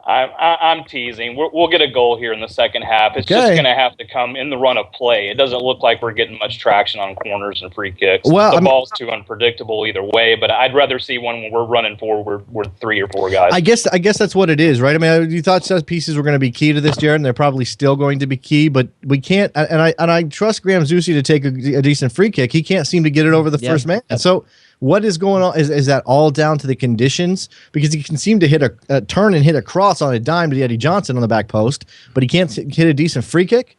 K: I'm teasing. We'll get a goal here in the second half. It's just going to have to come in the run of play. It doesn't look like we're getting much traction on corners and free kicks. Well, the ball's too unpredictable either way, but I'd rather see one when we're running forward. We're 3 or 4 guys.
C: I guess that's what it is, right? I mean, you thought set pieces were going to be key to this, Jared, and they're probably still going to be key, but we can't. And I trust Graham Zusi to take a decent free kick. He can't seem to get it over the first man. So what is going on? Is that all down to the conditions? Because he can seem to hit a turn and hit a cross on a dime to Eddie Johnson on the back post, but he can't hit a decent free kick?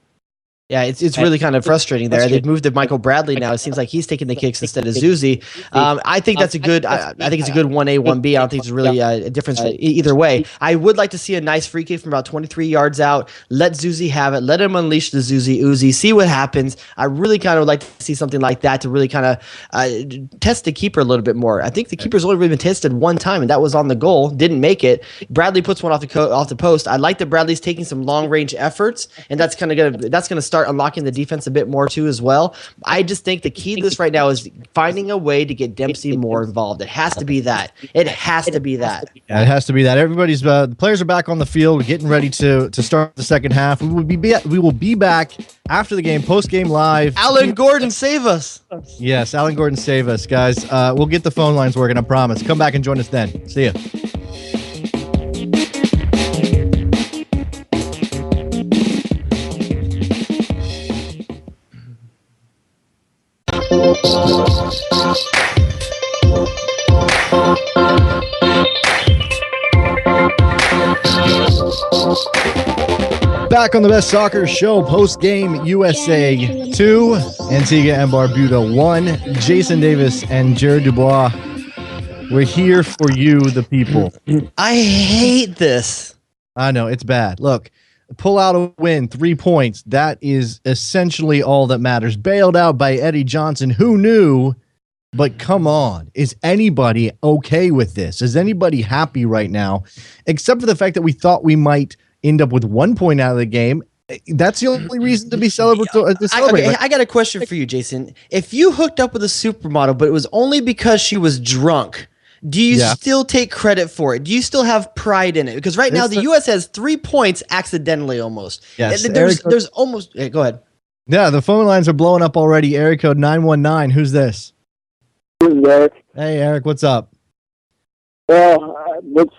E: Yeah, it's really kind of frustrating there. They've moved to Michael Bradley now. It seems like he's taking the kicks instead of Zusi. I think that's a good. I think it's a good 1A, 1B. I don't think there's really a difference either way. I would like to see a nice free kick from about 23 yards out. Let Zusi have it. Let him unleash the Zusi Uzi. See what happens. I really kind of would like to see something like that to really kind of test the keeper a little bit more. I think the keeper's only really been tested one time, and that was on the goal. Didn't make it. Bradley puts one off the post. I like that Bradley's taking some long range efforts, and that's gonna start unlocking the defense a bit more too as well. I just think the key to this right now is finding a way to get Dempsey more involved. It has to be that. It has to be that.
C: Yeah, it has to be that. Everybody's the players are back on the field, getting ready to start the second half. We will be back after the game, post game live.
E: Alan Gordon, save us.
C: Yes, Alan Gordon, save us, guys. We'll get the phone lines working. I promise. Come back and join us then. See ya. Back on the Best Soccer Show, post-game USA 2, Antigua and Barbuda 1. Jason Davis and Jared Dubois, we're here for you, the people.
E: I hate this.
C: I know, it's bad. Look, pull out a win, 3 points. That is essentially all that matters. Bailed out by Eddie Johnson. Who knew? But come on, is anybody okay with this? Is anybody happy right now? Except for the fact that we thought we might end up with 1 point out of the game. That's the only reason to be celebratory.
E: I got a question for you, Jason. If you hooked up with a supermodel, but it was only because she was drunk, do you still take credit for it? Do you still have pride in it? Because right now the U.S. has 3 points accidentally almost.
C: Yes,
E: there's almost. Go ahead.
C: Yeah, the phone lines are blowing up already. Area code 919. Who's this?
L: This is Eric.
C: Hey, Eric, what's up?
L: Well, let's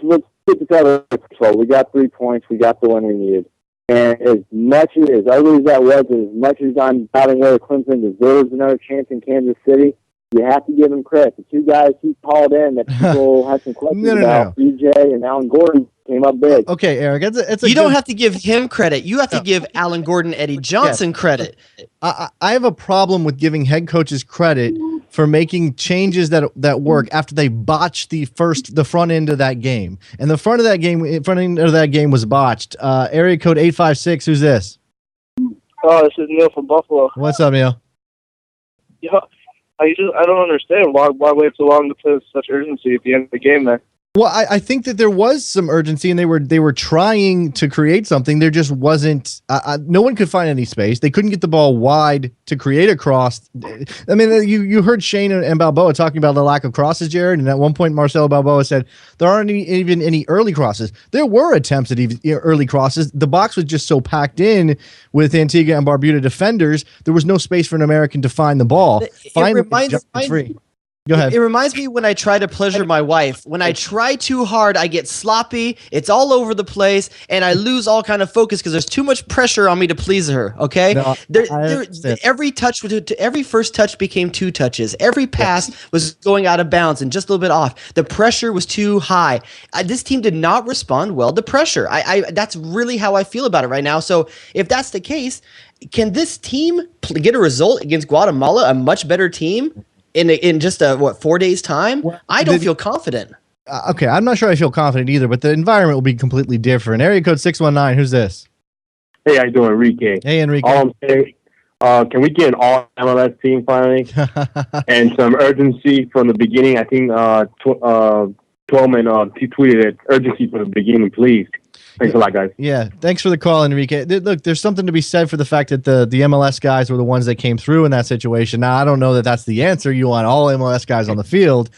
L: get this out of control. We got 3 points. We got the one we needed. And as ugly as that was, as much as I'm doubting whether Clemson deserves another chance in Kansas City, you have to give him credit. The two guys he called in that people had some questions about, EJ and Alan Gordon, came up big.
C: Okay, Eric,
E: you don't have to give him credit. You have to give Alan Gordon, Eddie Johnson credit.
C: I have a problem with giving head coaches credit for making changes that work after they botched the front end of that game. And the front end of that game was botched. Area code 856. Who's this?
M: Oh, this is Neil from Buffalo.
C: What's up, Neil?
M: Yeah, I don't understand why wait so long to put such urgency at the end of the game there.
C: Well, I think that there was some urgency, and they were trying to create something. There just wasn't. No one could find any space. They couldn't get the ball wide to create a cross. I mean, you heard Shane and Balboa talking about the lack of crosses, Jared. And at one point, Marcelo Balboa said there aren't even any early crosses. There were attempts at early crosses. The box was just so packed in with Antigua and Barbuda defenders. There was no space for an American to find the ball. Go ahead.
E: It reminds me when I try to pleasure my wife. When I try too hard, I get sloppy. It's all over the place, and I lose all kind of focus because there's too much pressure on me to please her. Okay, every first touch became 2 touches. Every pass was going out of bounds and just a little bit off. The pressure was too high. This team did not respond well to pressure. That's really how I feel about it right now. So if that's the case, can this team get a result against Guatemala, a much better team? In just 4 days time? I don't feel confident.
C: Okay, I'm not sure I feel confident either, but the environment will be completely different. Area code 619, who's this?
G: Hey, how you doing, Enrique?
C: Hey, Enrique.
G: All I'm saying, can we get an all MLS team finally? And some urgency from the beginning. I think Twelman tweeted it, urgency from the beginning, please. Thanks a lot, guys.
C: Yeah, thanks for the call, Enrique. Look, there's something to be said for the fact that the MLS guys were the ones that came through in that situation. Now, I don't know that that's the answer. You want all MLS guys on the field.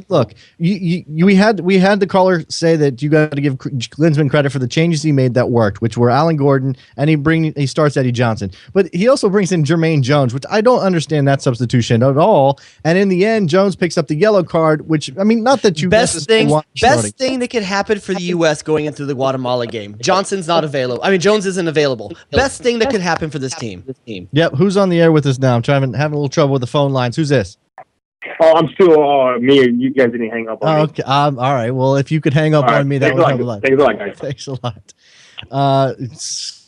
C: Look, we had the caller say that you got to give Klinsmann credit for the changes he made that worked, which were Alan Gordon, and he starts Eddie Johnson. But he also brings in Jermaine Jones, which I don't understand that substitution at all. And in the end, Jones picks up the yellow card, which, I mean, not that you
E: best thing that could happen for the U.S. going into the Guatemala game. Johnson's not available. I mean, Jones isn't available. Best thing that could happen for this team.
C: Yep. Who's on the air with us now? I'm having a little trouble with the phone lines. Who's this?
G: Oh, I'm still me. You guys didn't hang up on me.
C: Okay. All right. Well, if you could hang up on me, that would help a lot.
G: Thanks a lot, guys.
C: Thanks a lot.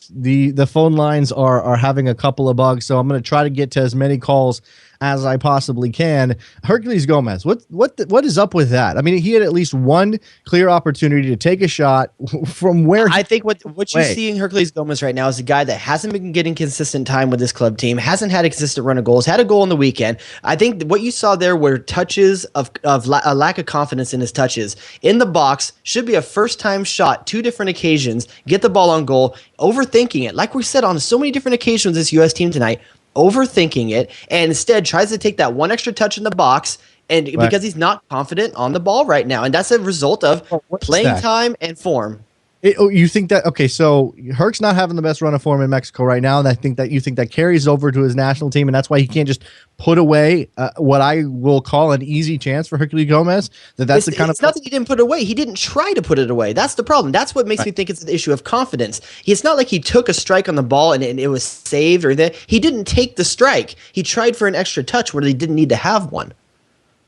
C: The phone lines are having a couple of bugs, so I'm going to try to get to as many calls as I possibly can. Herculez Gomez, what is up with that? I mean, he had at least one clear opportunity to take a shot from where
E: I think what you see in Herculez Gomez right now is a guy that hasn't been getting consistent time with this club team, hasn't had a consistent run of goals, had a goal on the weekend. I think what you saw there were touches of a lack of confidence in his touches. In the box, should be a first-time shot, 2 different occasions, get the ball on goal, overthinking it. Like we said on so many different occasions this U.S. team tonight, overthinking it, and instead tries to take that one extra touch in the box, and because he's not confident on the ball right now, and that's a result of playing time and form.
C: You think that, okay, so Herc's not having the best run of form in Mexico right now, and you think that carries over to his national team, and that's why he can't just put away what I will call an easy chance for Herculez Gomez? It's not
E: that he didn't put it away. He didn't try to put it away. That's the problem. That's what makes me think it's an issue of confidence. It's not like he took a strike on the ball and it was saved or that. He didn't take the strike. He tried for an extra touch where he didn't need to have one.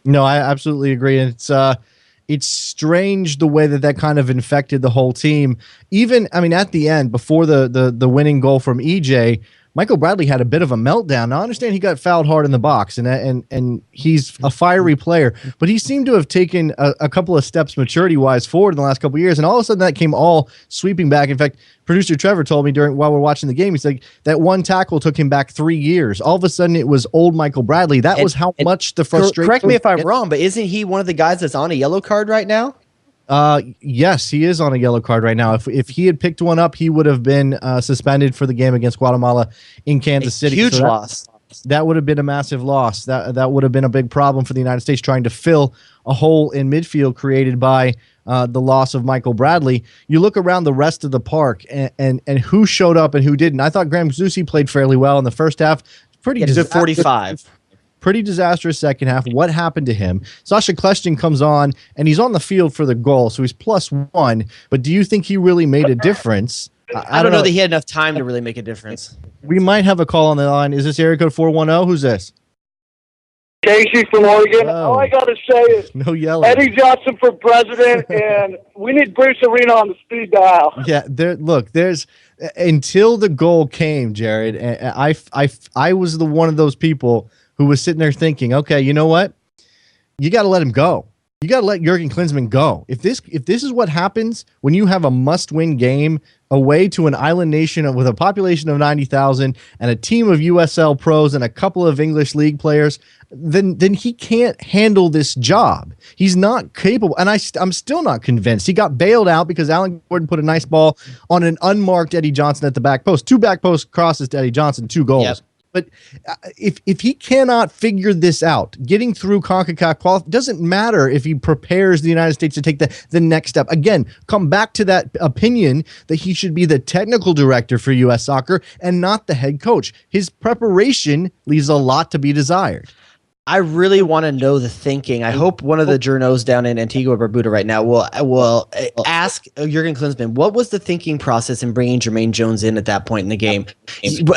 C: No, I absolutely agree. And it's strange the way that kind of infected the whole team. Even, I mean, at the end, before the winning goal from EJ, Michael Bradley had a bit of a meltdown. Now, I understand he got fouled hard in the box, and he's a fiery player, but he seemed to have taken a couple of steps maturity-wise forward in the last couple of years, and all of a sudden that came all sweeping back. In fact, producer Trevor told me while we're watching the game, he's like, that one tackle took him back 3 years. All of a sudden, it was old Michael Bradley. That was how much the frustration.
E: Correct me if I'm wrong, but isn't he one of the guys that's on a yellow card right now?
C: Yes, he is on a yellow card right now. If he had picked one up, he would have been suspended for the game against Guatemala in Kansas City.
E: Huge loss.
C: That would have been a massive loss. That would have been a big problem for the United States, trying to fill a hole in midfield created by the loss of Michael Bradley. You look around the rest of the park and who showed up and who didn't. I thought Graham Zusi played fairly well in the first half.
E: Pretty good 45.
C: Pretty disastrous second half. What happened to him? Sasha Kljestan comes on, and he's on the field for the goal, so he's +1. But do you think he really made a difference?
E: I don't know that he had enough time to really make a difference.
C: We might have a call on the line. Is this area code 410? Who's this?
N: Casey from Oregon. All I got to say is
C: no yelling.
N: Eddie Johnson for president, and we need Bruce Arena on the speed dial.
C: Yeah, there's until the goal came, Jared, and I was one of those people who was sitting there thinking, okay, you know what? You got to let him go. You got to let Jurgen Klinsmann go. If this is what happens when you have a must-win game away to an island nation with a population of 90,000 and a team of USL pros and a couple of English league players, then he can't handle this job. He's not capable, and I'm still not convinced. He got bailed out because Alan Gordon put a nice ball on an unmarked Eddie Johnson at the back post. 2 back post crosses to Eddie Johnson, 2 goals.
E: Yep.
C: But if he cannot figure this out, getting through CONCACAF doesn't matter if he prepares the United States to take the next step. Again, come back to that opinion that he should be the technical director for U.S. Soccer and not the head coach. His preparation leaves a lot to be desired.
E: I really want to know the thinking. I hope one of the journos down in Antigua and Barbuda right now will ask Jurgen Klinsmann, what was the thinking process in bringing Jermaine Jones in at that point in the game?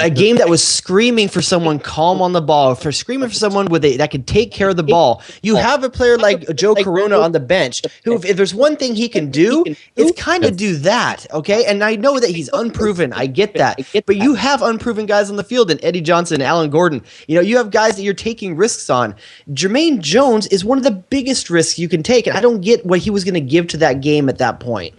E: A game that was screaming for someone calm on the ball, for screaming for someone that could take care of the ball. You have a player like Joe Corona on the bench who, if there's one thing he can do, it's kind of do that, okay? And I know that he's unproven. I get that. But you have unproven guys on the field in Eddie Johnson, Alan Gordon. You know, you have guys that you're taking risks on. Jermaine Jones is one of the biggest risks you can take, and I don't get what he was going to give to that game at that point.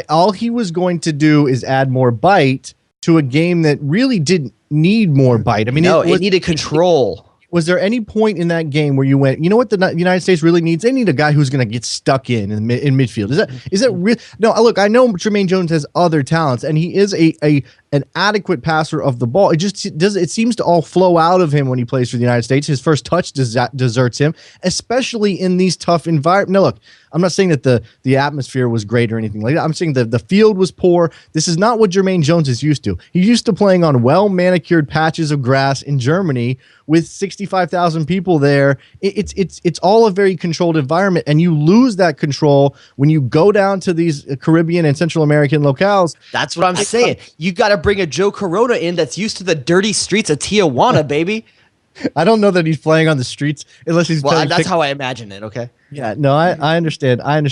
C: All he was going to do is add more bite to a game that really didn't need more bite. I mean,
E: no, it needed control.
C: Was there any point in that game where you went, you know what the United States really needs? They need a guy who's going to get stuck in midfield. Is that real? No, look, I know Jermaine Jones has other talents, and he is an adequate passer of the ball. It seems to all flow out of him when he plays for the United States. His first touch deserts him, especially in these tough environments. Now, look, I'm not saying that the atmosphere was great or anything like that. I'm saying that the field was poor. This is not what Jermaine Jones is used to. He's used to playing on well-manicured patches of grass in Germany with 65,000 people there. It's all a very controlled environment, and you lose that control when you go down to these Caribbean and Central American locales.
E: That's what I'm saying. You got to bring a Joe Corona in that's used to the dirty streets of Tijuana, baby.
C: I don't know that he's playing on the streets unless he's.
E: Well, that's how I imagine it. Okay.
C: Yeah. No, I understand. I'm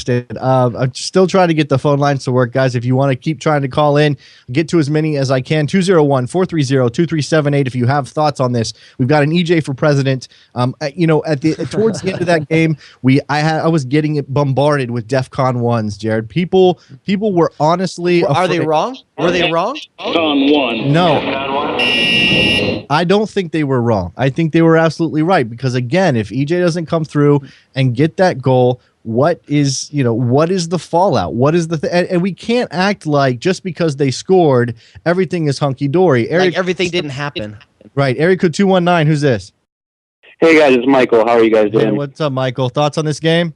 C: still trying to get the phone lines to work, guys. If you want to keep trying to call in, get to as many as I can. 201-430-2378. If you have thoughts on this, we've got an EJ for president. Towards the end of that game, I was getting it bombarded with DEFCON 1s, Jared. People were honestly.
E: Are they wrong? Were they wrong?
A: DEFCON 1.
C: No. I don't think they were wrong. I think they were absolutely right, because again, if EJ doesn't come through and get that goal, what is the fallout? What is and we can't act like just because they scored, everything is hunky dory.
E: Like everything didn't happen.
C: Right. Area code 219. Who's this?
O: Hey guys, it's Michael. How are you guys doing?
C: Hey, what's up, Michael? Thoughts on this game?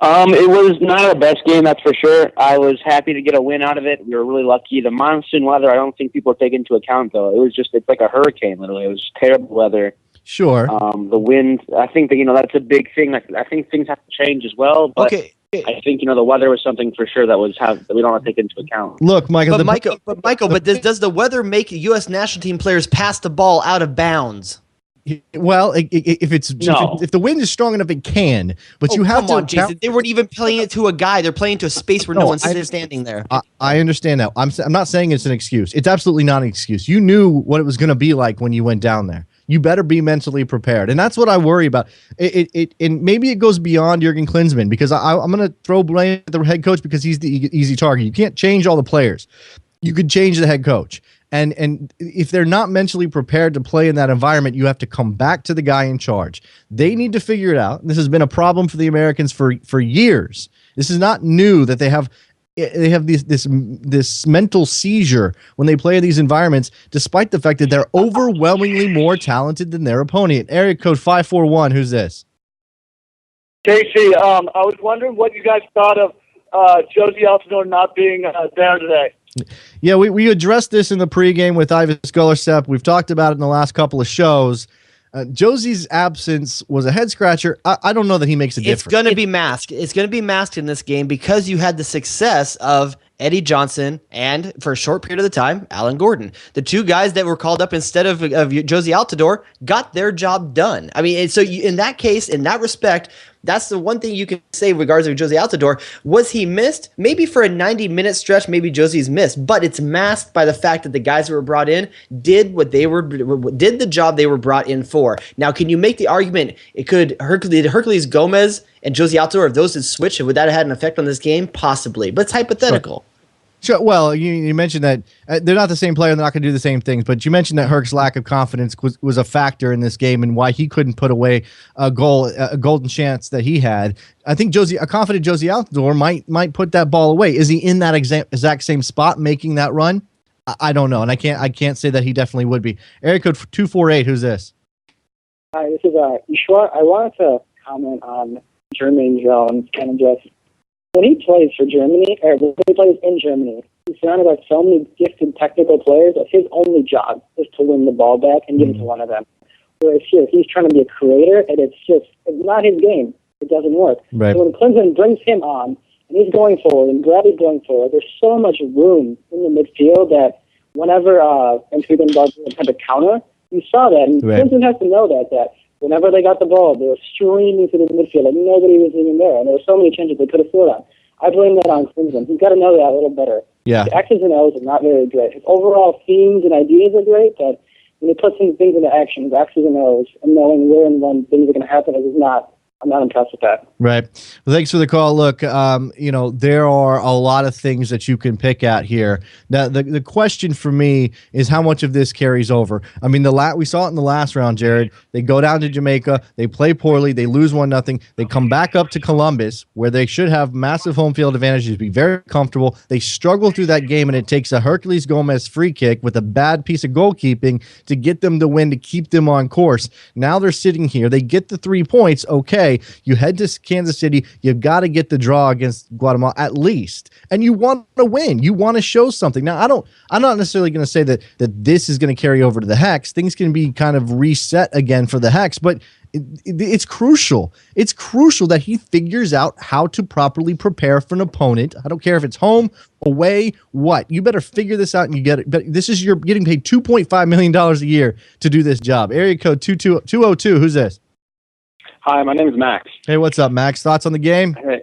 O: It was not our best game, that's for sure. I was happy to get a win out of it. We were really lucky. The monsoon weather, I don't think people take into account, though. It's like a hurricane, literally. It was terrible weather.
C: Sure.
O: The wind, I think that, that's a big thing. I think things have to change as well. But
E: okay.
O: I think, the weather was something for sure that we don't have to take into account.
C: Look, Michael.
E: But does the weather make U.S. national team players pass the ball out of bounds?
C: Well, if the wind is strong enough, it can. But you have
E: come on, Jason. They weren't even playing it to a guy. They're playing to a space where no one's standing there.
C: I understand that. I'm not saying it's an excuse. It's absolutely not an excuse. You knew what it was going to be like when you went down there. You better be mentally prepared, and that's what I worry about. And maybe it goes beyond Jurgen Klinsmann, because I'm going to throw blame at the head coach because he's the easy target. You can't change all the players. You could change the head coach. And if they're not mentally prepared to play in that environment, you have to come back to the guy in charge. They need to figure it out. This has been a problem for the Americans for years. This is not new that they have this mental seizure when they play in these environments, despite the fact that they're overwhelmingly more talented than their opponent. Area code 541. Who's this?
N: Casey, I was wondering what you guys thought of Josie Altidore not being there today.
C: Yeah, we addressed this in the pregame with Ivan Scholarstep. We've talked about it in the last couple of shows. Josie's absence was a head scratcher. I don't know that he makes a difference.
E: It's going to be masked. It's going to be masked in this game because you had the success of Eddie Johnson and, for a short period of the time, Alan Gordon. The two guys that were called up instead of Josie Altidore got their job done. I mean, so in that case, in that respect, that's the one thing you can say in regards to Josie Altidore. Was he missed? Maybe for a 90-minute stretch, maybe Josie's missed, but it's masked by the fact that the guys who were brought in did the job they were brought in for. Now, can you make the argument it could Hercules Gomez and Josie Altidore, if those had switched, would that have had an effect on this game? Possibly, but it's hypothetical.
C: Sure. Well, you mentioned that they're not the same player. They're not going to do the same things. But you mentioned that Herc's lack of confidence was a factor in this game and why he couldn't put away a golden chance that he had. I think a confident Josie Altidore might put that ball away. Is he in that exact same spot making that run? I don't know, and I can't say that he definitely would be. Area code 248. Who's this?
P: Hi, this is Ishwar. I wanted to comment on Jermaine Jones and just when he plays for Germany, or when he plays in Germany, he's surrounded by so many gifted technical players that his only job is to win the ball back and give it to one of them. Whereas here, he's trying to be a creator, and it's not his game. It doesn't work.
C: Right.
P: So when Clemson brings him on, and he's going forward, and Bradley's going forward, there's so much room in the midfield that whenever Antigua and Barbuda had to counter, you saw that. And
C: right.
P: Clemson has to know that whenever they got the ball, they were streaming to the midfield, and nobody was even there. And there were so many changes they could have scored on. I blame that on Clemson. He's got to know that a little better.
C: Yeah.
P: The X's and O's are not very great. His overall themes and ideas are great, but when he puts some things into action, his X's and O's, and knowing where and when things are going to happen, I'm not impressed with that.
C: Right. Well, thanks for the call. Look, there are a lot of things that you can pick at here. Now, the question for me is how much of this carries over. I mean, we saw it in the last round, Jared. They go down to Jamaica. They play poorly. They lose 1-0. They come back up to Columbus, where they should have massive home field advantages, be very comfortable. They struggle through that game, and it takes a Hercules Gomez free kick with a bad piece of goalkeeping to get them to win, to keep them on course. Now they're sitting here. They get the 3 points. Okay. You head to Kansas City. You've got to get the draw against Guatemala at least, and you want to win. You want to show something. Now, I'm not necessarily going to say that this is going to carry over to the Hex. Things can be kind of reset again for the Hex, but it's crucial. It's crucial that he figures out how to properly prepare for an opponent. I don't care if it's home, away, what. You better figure this out and you get it. But you're getting paid $2.5 million a year to do this job. Area code 202. Who's this?
Q: Hi, my name is Max.
C: Hey, what's up, Max? Thoughts on the game?
Q: Hey.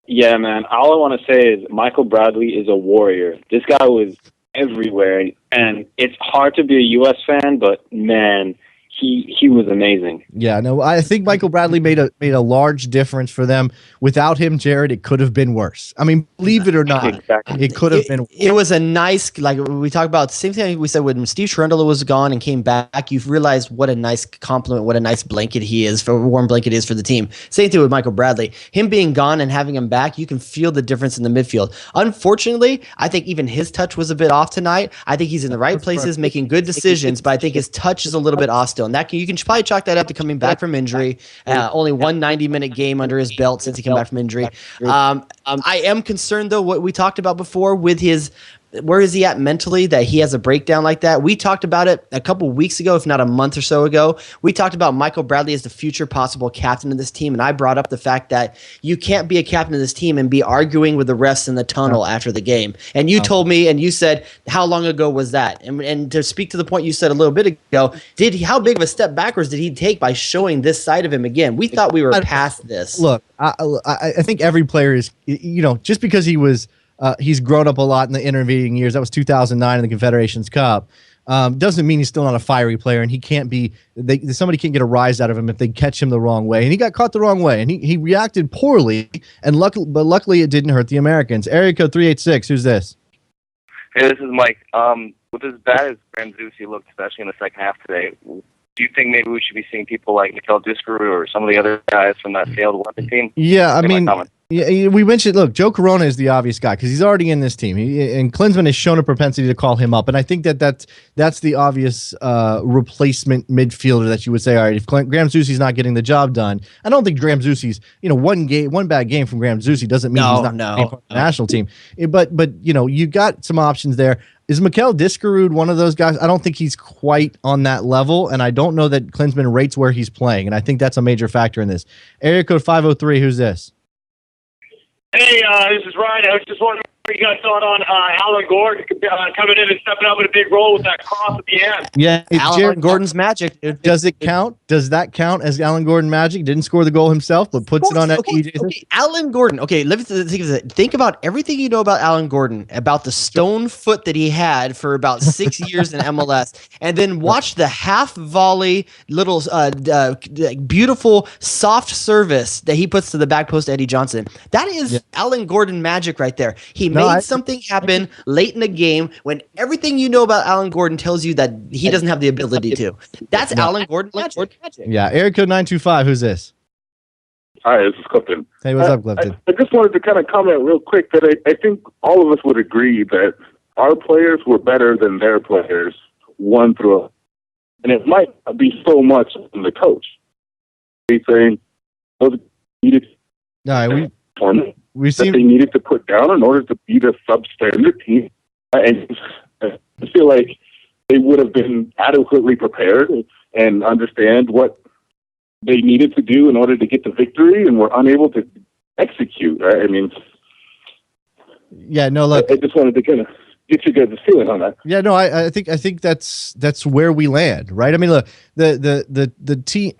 Q: Yeah, man. All I want to say is Michael Bradley is a warrior. This guy was everywhere, and it's hard to be a U.S. fan, but, man, he was amazing.
C: Yeah, no, I think Michael Bradley made a large difference for them. Without him, Jared, it could have been worse. I mean, believe it or not, exactly. It could have been worse.
E: It was a nice, like we talked about, the same thing we said when Steve Cherundolo was gone and came back, you've realized what a nice compliment, what a nice blanket he is, for a warm blanket is for the team. Same thing with Michael Bradley. Him being gone and having him back, you can feel the difference in the midfield. Unfortunately, I think even his touch was a bit off tonight. I think he's in the right places, making good decisions, but I think his touch is a little bit off still. And you can probably chalk that up to coming back from injury. Only one 90-minute game under his belt since he came back from injury. I am concerned, though, what we talked about before with his where is he at mentally that he has a breakdown like that? We talked about it a couple weeks ago, if not a month or so ago. We talked about Michael Bradley as the future possible captain of this team, and I brought up the fact that you can't be a captain of this team and be arguing with the refs in the tunnel after the game. And you told me, and you said, how long ago was that? And to speak to the point you said a little bit ago, how big of a step backwards did he take by showing this side of him again? We thought we were past this.
C: Look, I think every player is, just because he's grown up a lot in the intervening years. That was 2009 in the Confederations Cup. Doesn't mean he's still not a fiery player, and he can't be. Somebody can't get a rise out of him if they catch him the wrong way. And he got caught the wrong way, and he reacted poorly. And luckily, it didn't hurt the Americans. Area code 386. Who's this?
R: Hey, this is Mike. With as bad as Graham Zusi looked, especially in the second half today, do you think maybe we should be seeing people like Mikhail Discaru or some of the other guys from that failed Olympic team?
C: Yeah, I mean. Yeah, we mentioned, look, Joe Corona is the obvious guy because he's already in this team. And Klinsmann has shown a propensity to call him up. And I think that's the obvious replacement midfielder that you would say, all right, if Graham Zusi's not getting the job done, I don't think Graham Zusi's, one bad game from Graham Zusi doesn't mean he's not part of the national team. But you got some options there. Is Mikhail Discarud one of those guys? I don't think he's quite on that level, and I don't know that Klinsmann rates where he's playing. And I think that's a major factor in this. Area code 503, who's this?
S: Hey, this is Ryan. I was just wondering what you guys thought on Alan Gordon coming in and stepping up with a big role with that cross at the end.
C: Yeah,
E: Alan Gordon's magic, dude.
C: Does it count? Does that count as Alan Gordon magic? Didn't score the goal himself, but puts it on that.
E: Okay, Alan Gordon. Okay, let me think about everything you know about Alan Gordon, about the stone foot that he had for about 6 years in MLS, and then watch the half volley, little beautiful soft service that he puts to the back post to Eddie Johnson. That is Alan Gordon magic right there. He made something happen late in the game when everything you know about Alan Gordon tells you that he doesn't have the ability to. That's Alan Gordon magic.
C: Yeah, area code 925. Who's this?
T: Hi, this is Clifton.
C: Hey, what's up, Clifton?
T: I just wanted to kind of comment real quick that I think all of us would agree that our players were better than their players one through, and it might be so much from the coach. He's saying those needed.
C: We
T: they needed to put down in order to beat a substandard team, and I feel like they would have been adequately prepared and understand what they needed to do in order to get the victory, and were unable to execute. Right? I mean,
C: look,
T: I just wanted to kind of get you guys' feeling on that.
C: Yeah, no, I think that's where we land, right? I mean, look, the team.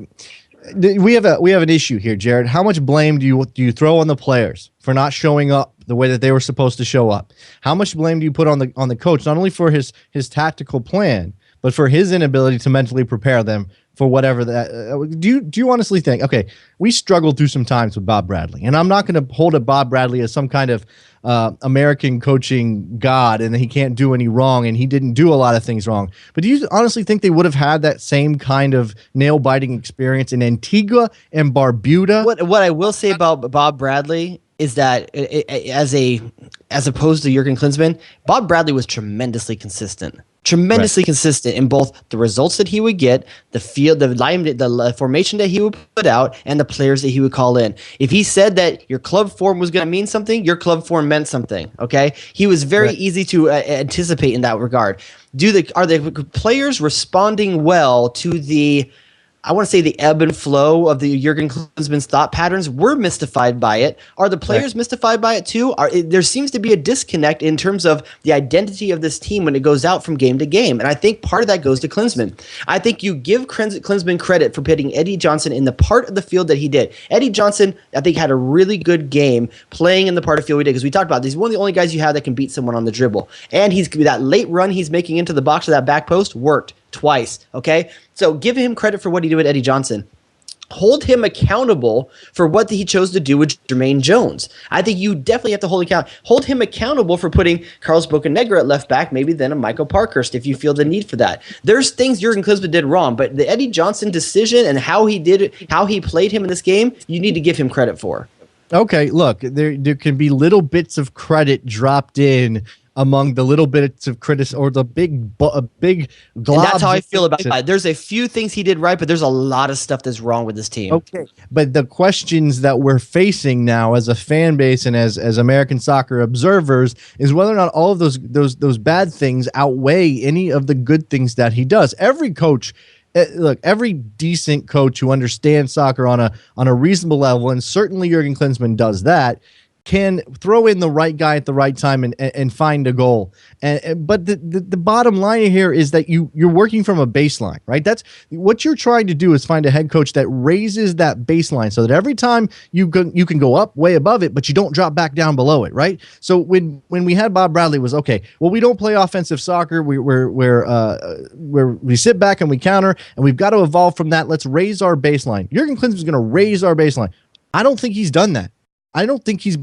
C: We have an issue here, Jared. How much blame do you throw on the players for not showing up the way that they were supposed to show up? How much blame do you put on the coach, not only for his tactical plan, but for his inability to mentally prepare them for whatever that? Do you honestly think? Okay, we struggled through some times with Bob Bradley, and I'm not going to hold up Bob Bradley as some kind of American coaching god, and he can't do any wrong, and he didn't do a lot of things wrong. But do you honestly think they would have had that same kind of nail-biting experience in Antigua and Barbuda?
E: What I will say about Bob Bradley is that as opposed to Jurgen Klinsmann, Bob Bradley was tremendously consistent in both the results that he would get, the field, the formation that he would put out, and the players that he would call in. If he said that your club form was going to mean something, your club form meant something. Okay, he was very easy to anticipate in that regard. Are the players responding well to the I want to say the ebb and flow of the Jurgen Klinsmann's thought patterns? We're mystified by it. Are the players mystified by it too? There seems to be a disconnect in terms of the identity of this team when it goes out from game to game. And I think part of that goes to Klinsmann. I think you give Klinsmann credit for putting Eddie Johnson in the part of the field that he did. Eddie Johnson, I think, had a really good game playing in the part of the field he did, because we talked about this. He's one of the only guys you have that can beat someone on the dribble. And that late run he's making into the box of that back post worked twice, okay? So give him credit for what he did with Eddie Johnson. Hold him accountable for what he chose to do with Jermaine Jones. I think you definitely have to hold him accountable for putting Carlos Bocanegra at left back, maybe then a Michael Parkhurst if you feel the need for that. There's things Jurgen Klinsmann did wrong, but the Eddie Johnson decision and how he played him in this game, you need to give him credit for.
C: Okay, look, there can be little bits of credit dropped in among the little bits of criticism or the big globs.
E: And that's how I feel about it. There's a few things he did right, but there's a lot of stuff that's wrong with this team.
C: Okay, but the questions that we're facing now as a fan base and as American soccer observers is whether or not all of those bad things outweigh any of the good things that he does. Every coach, look, every decent coach who understands soccer on a reasonable level, and certainly Jurgen Klinsmann does that, can throw in the right guy at the right time and find a goal. But the bottom line here is that you're working from a baseline, right? That's what you're trying to do, is find a head coach that raises that baseline so that every time you can go up way above it, but you don't drop back down below it, right? So when we had Bob Bradley, was okay, well, we don't play offensive soccer. We sit back and we counter, and we've got to evolve from that. Let's raise our baseline. Jurgen Klinsmann is going to raise our baseline. I don't think he's done that. I don't think he's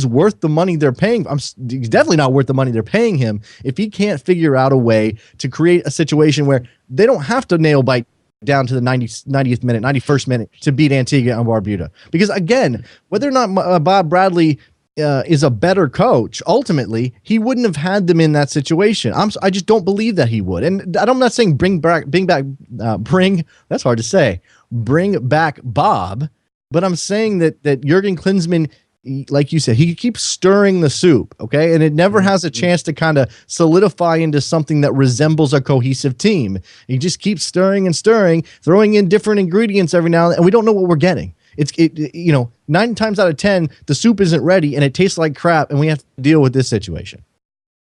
C: worth the money they're paying. He's definitely not worth the money they're paying him if he can't figure out a way to create a situation where they don't have to nail bite down to the 90th minute, 91st minute to beat Antigua and Barbuda. Because again, whether or not Bob Bradley is a better coach, ultimately he wouldn't have had them in that situation. I just don't believe that he would. And I'm not saying bring back Bob. But I'm saying that Jurgen Klinsmann, like you said, he keeps stirring the soup, okay? And it never has a chance to kind of solidify into something that resembles a cohesive team. He just keeps stirring and stirring, throwing in different ingredients every now and then, and we don't know what we're getting. 9 times out of 10, the soup isn't ready, and it tastes like crap, and we have to deal with this situation.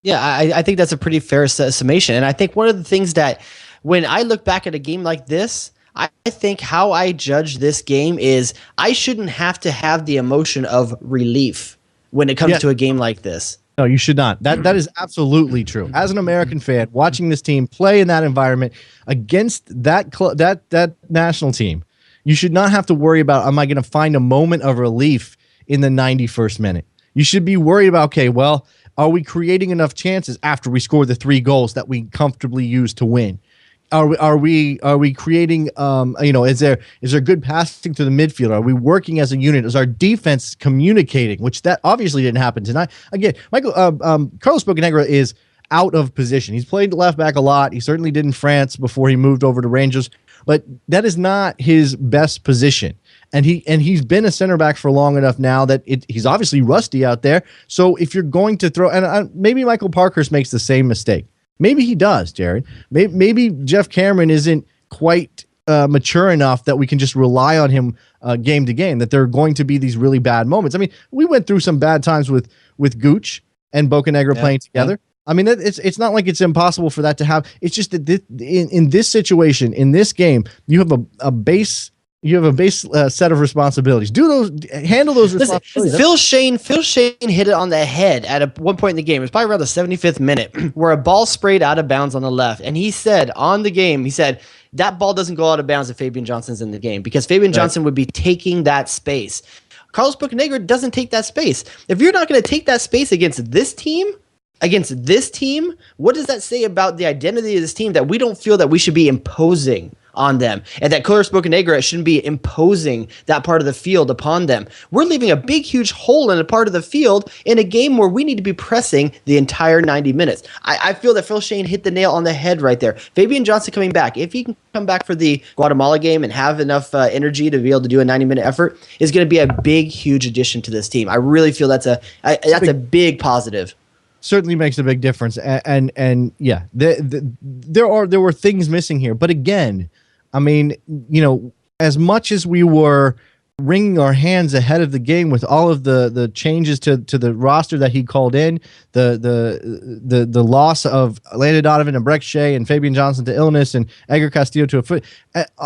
E: Yeah, I think that's a pretty fair summation. And I think one of the things that, when I look back at a game like this, I think how I judge this game is I shouldn't have to have the emotion of relief when it comes to a game like this.
C: No, you should not. That is absolutely true. As an American fan, watching this team play in that environment against that national team, you should not have to worry about, am I going to find a moment of relief in the 91st minute? You should be worried about, okay, well, are we creating enough chances after we score the 3 goals that we comfortably use to win? Are we creating is there good passing to the midfield? Are we working as a unit? Is our defense communicating? Which that obviously didn't happen tonight. Again, Carlos Bocanegra is out of position. He's played left back a lot. He certainly did in France before he moved over to Rangers, but that is not his best position. And he's been a center back for long enough now that he's obviously rusty out there. So if you're going to throw, and maybe Michael Parkhurst makes the same mistake. Maybe he does, Jared. Maybe Jeff Cameron isn't quite mature enough that we can just rely on him game to game, that there are going to be these really bad moments. I mean, we went through some bad times with Gooch and Bocanegra playing together. I mean, it's not like it's impossible for that to happen. It's just that in this situation, in this game, you have a base. You have a base set of responsibilities. Handle those responsibilities.
E: Phil Shane hit it on the head at one point in the game. It was probably around the 75th minute, where a ball sprayed out of bounds on the left. And he said on the game, that ball doesn't go out of bounds if Fabian Johnson's in the game, because Fabian Johnson would be taking that space. Carlos Bocanegra doesn't take that space. If you're not going to take that space against this team, what does that say about the identity of this team, that we don't feel that we should be imposing on them, and that Carlos Bocanegra shouldn't be imposing that part of the field upon them? We're leaving a big, huge hole in a part of the field in a game where we need to be pressing the entire 90 minutes. I feel that Phil Shane hit the nail on the head right there. Fabian Johnson coming back, if he can come back for the Guatemala game and have enough energy to be able to do a 90-minute effort, is going to be a big, huge addition to this team. I really feel that's a big positive.
C: Certainly makes a big difference, and yeah, there were things missing here. But again, I mean, as much as we were wringing our hands ahead of the game with all of the changes to the roster that he called in, the loss of Landon Donovan and Breck Shea and Fabian Johnson to illness and Edgar Castillo to a foot,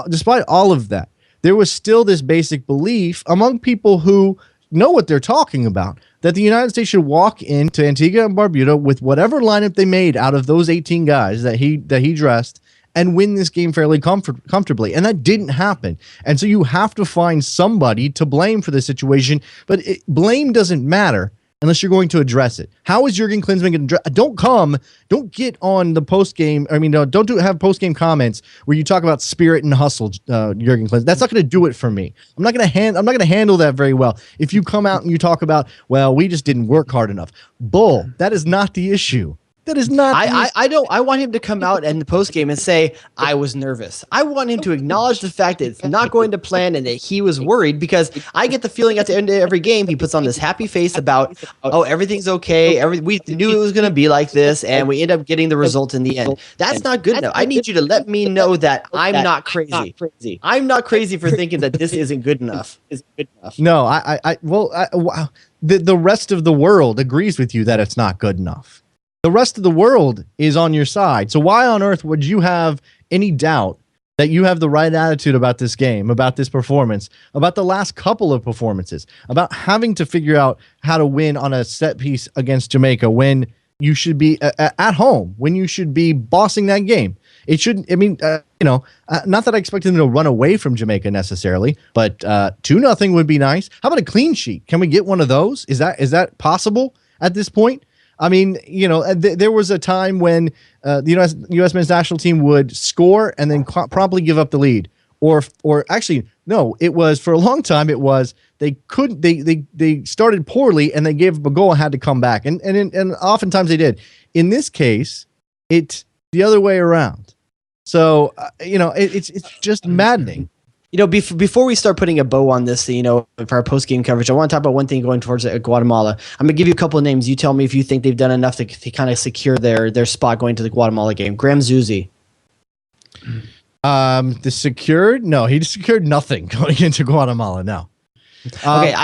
C: despite all of that, there was still this basic belief among people who know what they're talking about, that the United States should walk into Antigua and Barbuda with whatever lineup they made out of those 18 guys that he dressed and win this game fairly comfortably. And that didn't happen. And so you have to find somebody to blame for the situation. But blame doesn't matter unless you're going to address it. How is Jurgen Klinsmann going to don't get on the post game. I mean, don't have post game comments where you talk about spirit and hustle, Jurgen Klinsmann. That's not going to do it for me. I'm not going to handle that very well. If you come out and you talk about, well, we just didn't work hard enough. Bull. That is not the issue. That is not.
E: I want him to come out in the post game and say, I was nervous. I want him to acknowledge the fact that it's not going to plan and that he was worried, because I get the feeling at the end of every game he puts on this happy face about, oh, everything's okay. We knew it was going to be like this, and we end up getting the result in the end. That's not good enough. I need you to let me know that I'm not crazy. I'm not crazy for thinking that this isn't good enough.
C: No, the rest of the world agrees with you that it's not good enough. The rest of the world is on your side. So why on earth would you have any doubt that you have the right attitude about this game, about this performance, about the last couple of performances, about having to figure out how to win on a set piece against Jamaica when you should be at home, when you should be bossing that game? It shouldn't, I mean, not that I expect them to run away from Jamaica necessarily, but 2-0 would be nice. How about a clean sheet? Can we get one of those? Is that possible at this point? I mean, there was a time when the U.S. men's national team would score and then promptly give up the lead, or actually, no, it was for a long time. It was they started poorly and they gave up a goal and had to come back, and oftentimes they did. In this case, it's the other way around. So it's just maddening.
E: Before we start putting a bow on this, for our post-game coverage, I want to talk about one thing going towards Guatemala. I'm going to give you a couple of names. You tell me if you think they've done enough to kind of secure their spot going to the Guatemala game. Graham Zusi.
C: The secured? No, he secured nothing going into Guatemala. No.
E: Okay,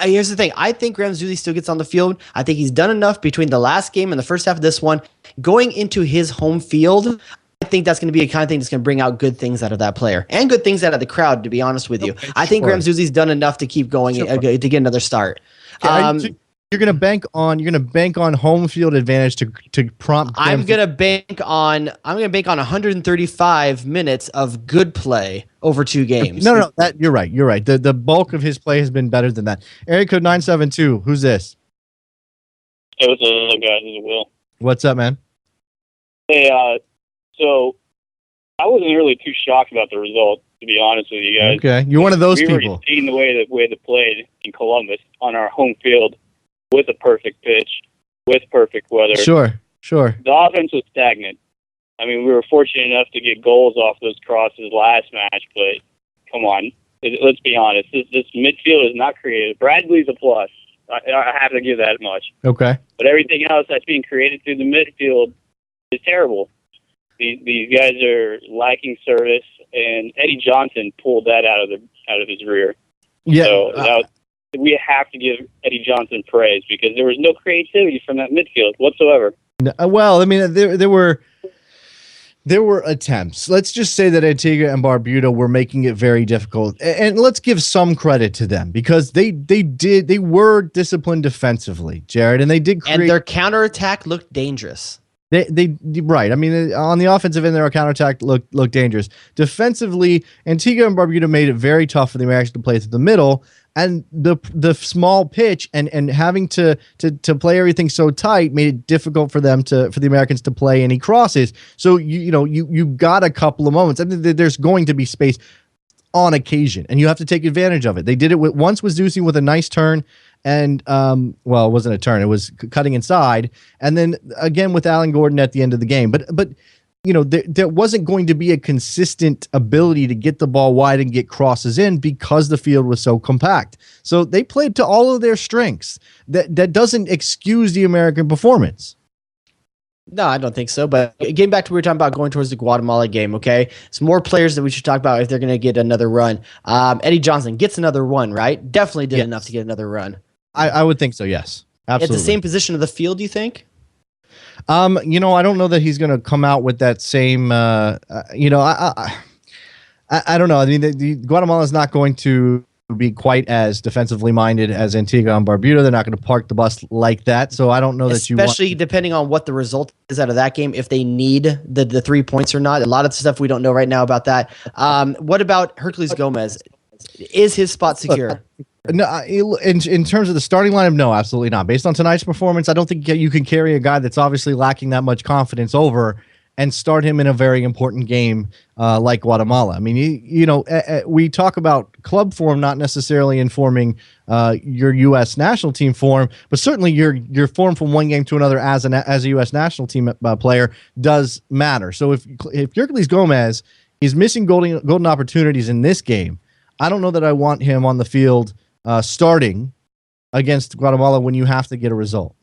E: here's the thing. I think Graham Zusi still gets on the field. I think he's done enough between the last game and the first half of this one. Going into his home field, I think that's going to be a kind of thing that's going to bring out good things out of that player and good things out of the crowd, to be honest with you. I think Graham Zusi's done enough to keep going to get another start.
C: You're going to bank on home field advantage to prompt.
E: I'm going to bank on 135 minutes of good play over 2 games.
C: No, that you're right. You're right. The bulk of his play has been better than that. Area code 972. Who's this?
U: Hey, what's up, guys? This is Will.
C: What's up, man?
U: Hey, so I wasn't really too shocked about the result, to be honest with you guys.
C: Okay, you're one of those people.
U: We were seeing the way they played in Columbus on our home field with a perfect pitch, with perfect weather.
C: Sure.
U: The offense was stagnant. I mean, we were fortunate enough to get goals off those crosses last match, but come on, let's be honest. This midfield is not creative. Bradley's a plus. I have to give that much.
C: Okay.
U: But everything else that's being created through the midfield is terrible. These guys are lacking service, and Eddie Johnson pulled that out of his rear.
C: Yeah.
U: So we have to give Eddie Johnson praise, because there was no creativity from that midfield whatsoever.
C: Well, I mean, there were attempts. Let's just say that Antigua and Barbuda were making it very difficult, and let's give some credit to them, because they were disciplined defensively, Jared, and they did create.
E: And their counterattack looked dangerous.
C: They right. I mean, on the offensive end, their counterattack looked dangerous. Defensively, Antigua and Barbuda made it very tough for the Americans to play through the middle, and the small pitch and having to play everything so tight made it difficult for the Americans to play any crosses. So you got a couple of moments. I mean, there's going to be space on occasion, and you have to take advantage of it. They did it once with Zusi with a nice turn. And, it wasn't a turn. It was cutting inside. And then again with Alan Gordon at the end of the game. But there wasn't going to be a consistent ability to get the ball wide and get crosses in, because the field was so compact. So they played to all of their strengths. That doesn't excuse the American performance.
E: No, I don't think so. But getting back to what we were talking about going towards the Guatemala game, okay? Some more players that we should talk about if they're going to get another run. Eddie Johnson gets another one, right? Definitely did enough to get another run.
C: I would think so, yes. Absolutely.
E: At the same position of the field, do you think?
C: I don't know that he's going to come out with that same, I don't know. I mean, Guatemala is not going to be quite as defensively minded as Antigua and Barbuda. They're not going to park the bus like that. So I don't know that you want.
E: Especially depending on what the result is out of that game, if they need the 3 points or not. A lot of stuff we don't know right now about that. What about Hercules Gomez? Is his spot secure?
C: No, in terms of the starting lineup, no, absolutely not. Based on tonight's performance, I don't think you can carry a guy that's obviously lacking that much confidence over and start him in a very important game like Guatemala. I mean, we talk about club form not necessarily informing your U.S. national team form, but certainly your form from one game to another as a U.S. national team player does matter. So if Yerkelis Gomez is missing golden opportunities in this game, I don't know that I want him on the field starting against Guatemala when you have to get a result.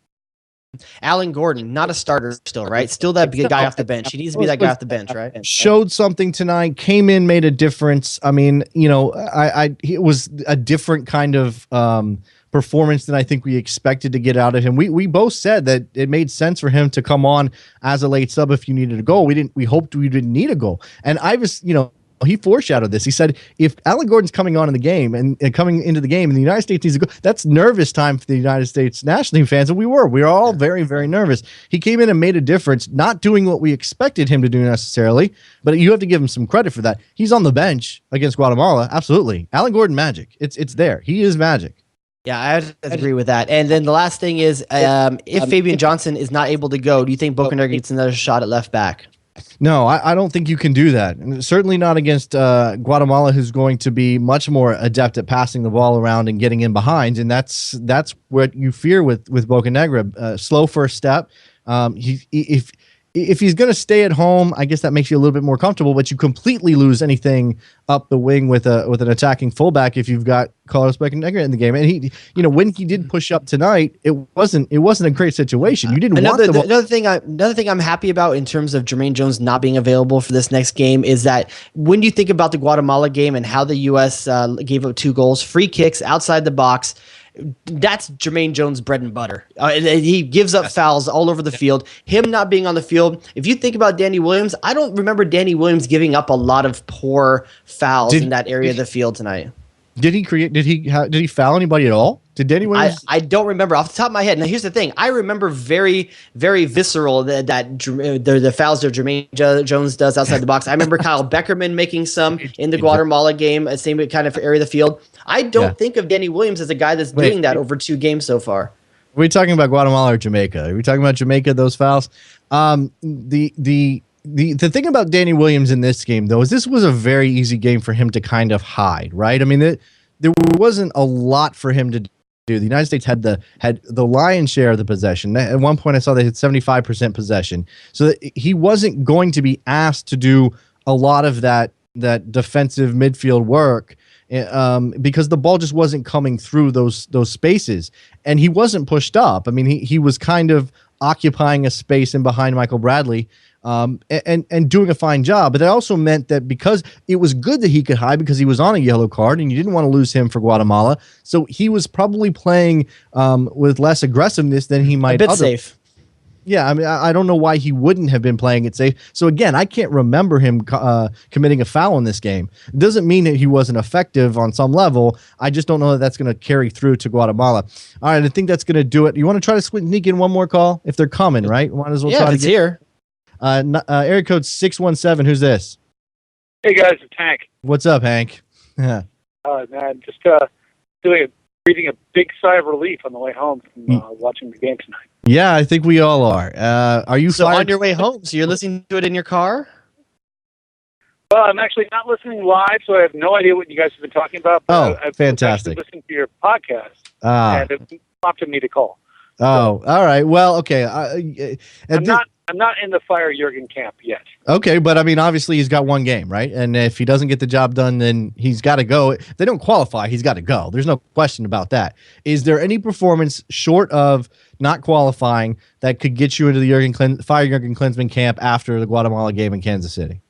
E: Alan Gordon, not a starter still, right? Still that guy off the bench. He needs to be that guy off the bench, right?
C: Showed something tonight, came in, made a difference. I mean, it was a different kind of performance than I think we expected to get out of him. We both said that it made sense for him to come on as a late sub if you needed a goal. We hoped we didn't need a goal. And I was, he foreshadowed this. He said, if Alan Gordon's coming on in the game and coming into the game and the United States needs to go, that's nervous time for the United States national team fans. And we were all very, very nervous. He came in and made a difference, not doing what we expected him to do necessarily, but you have to give him some credit for that. He's on the bench against Guatemala. Absolutely. Alan Gordon magic. It's there. He is magic.
E: Yeah, I agree with that. And then the last thing is, if Fabian Johnson is not able to go, do you think Bocanegra gets another shot at left back?
C: No, I don't think you can do that. And certainly not against Guatemala, who's going to be much more adept at passing the ball around and getting in behind. And that's what you fear with Bocanegra. Slow first step. If he's going to stay at home, I guess that makes you a little bit more comfortable, but you completely lose anything up the wing with an attacking fullback if you've got Carlos Bocanegra in the game. And he, when he did push up tonight, it wasn't a great situation. You didn't want the
E: another thing I'm happy about in terms of Jermaine Jones not being available for this next game is that when you think about the Guatemala game and how the U.S. Gave up 2 goals, free kicks outside the box, that's Jermaine Jones' bread and butter. He gives up fouls all over the field. Him not being on the field. If you think about Danny Williams, I don't remember Danny Williams giving up a lot of poor fouls in that area of the field tonight.
C: Did he foul anybody at all? Did Danny Williams?
E: I don't remember off the top of my head. Now, here's the thing. I remember very, very visceral that the fouls that Jermaine Jones does outside the box. I remember Kyle Beckerman making some in the Guatemala game, same kind of area of the field. I don't think of Danny Williams as a guy that's doing that over 2 games so far.
C: Are we talking about Guatemala or Jamaica? Are we talking about Jamaica, those fouls? The thing about Danny Williams in this game, though, is this was a very easy game for him to kind of hide, right? I mean, there wasn't a lot for him to do. The United States had the lion's share of the possession. At one point, I saw they had 75% possession. So he wasn't going to be asked to do a lot of that defensive midfield work because the ball just wasn't coming through those spaces. And he wasn't pushed up. I mean, he was kind of occupying a space in behind Michael Bradley and doing a fine job. But that also meant that because it was good that he could hide because he was on a yellow card and you didn't want to lose him for Guatemala. So he was probably playing with less aggressiveness than he might.
E: A bit safe.
C: Yeah, I mean, I don't know why he wouldn't have been playing it safe. So again, I can't remember him committing a foul in this game. It doesn't mean that he wasn't effective on some level. I just don't know that that's going to carry through to Guatemala. All right, I think that's going to do it. You want to try to sneak in one more call? If they're coming, right? Might as well try to get
E: here.
C: Area code 617. Who's this?
S: Hey guys, it's Hank.
C: What's up, Hank?
S: Man, just breathing a big sigh of relief on the way home from watching the game tonight.
C: Yeah, I think we all are. Are you
E: on your way home? So you're listening to it in your car?
S: Well, I'm actually not listening live, so I have no idea what you guys have been talking about.
C: But
S: I've
C: fantastic!
S: Listening to your podcast, and it prompted me to call.
C: Oh, all right. Well, okay.
S: I'm not in the Fire Jurgen camp yet.
C: Okay, but I mean, obviously he's got one game, right? And if he doesn't get the job done, then he's got to go. If they don't qualify, he's got to go. There's no question about that. Is there any performance short of not qualifying that could get you into the Fire Jurgen Klinsmann camp after the Guatemala game in Kansas City?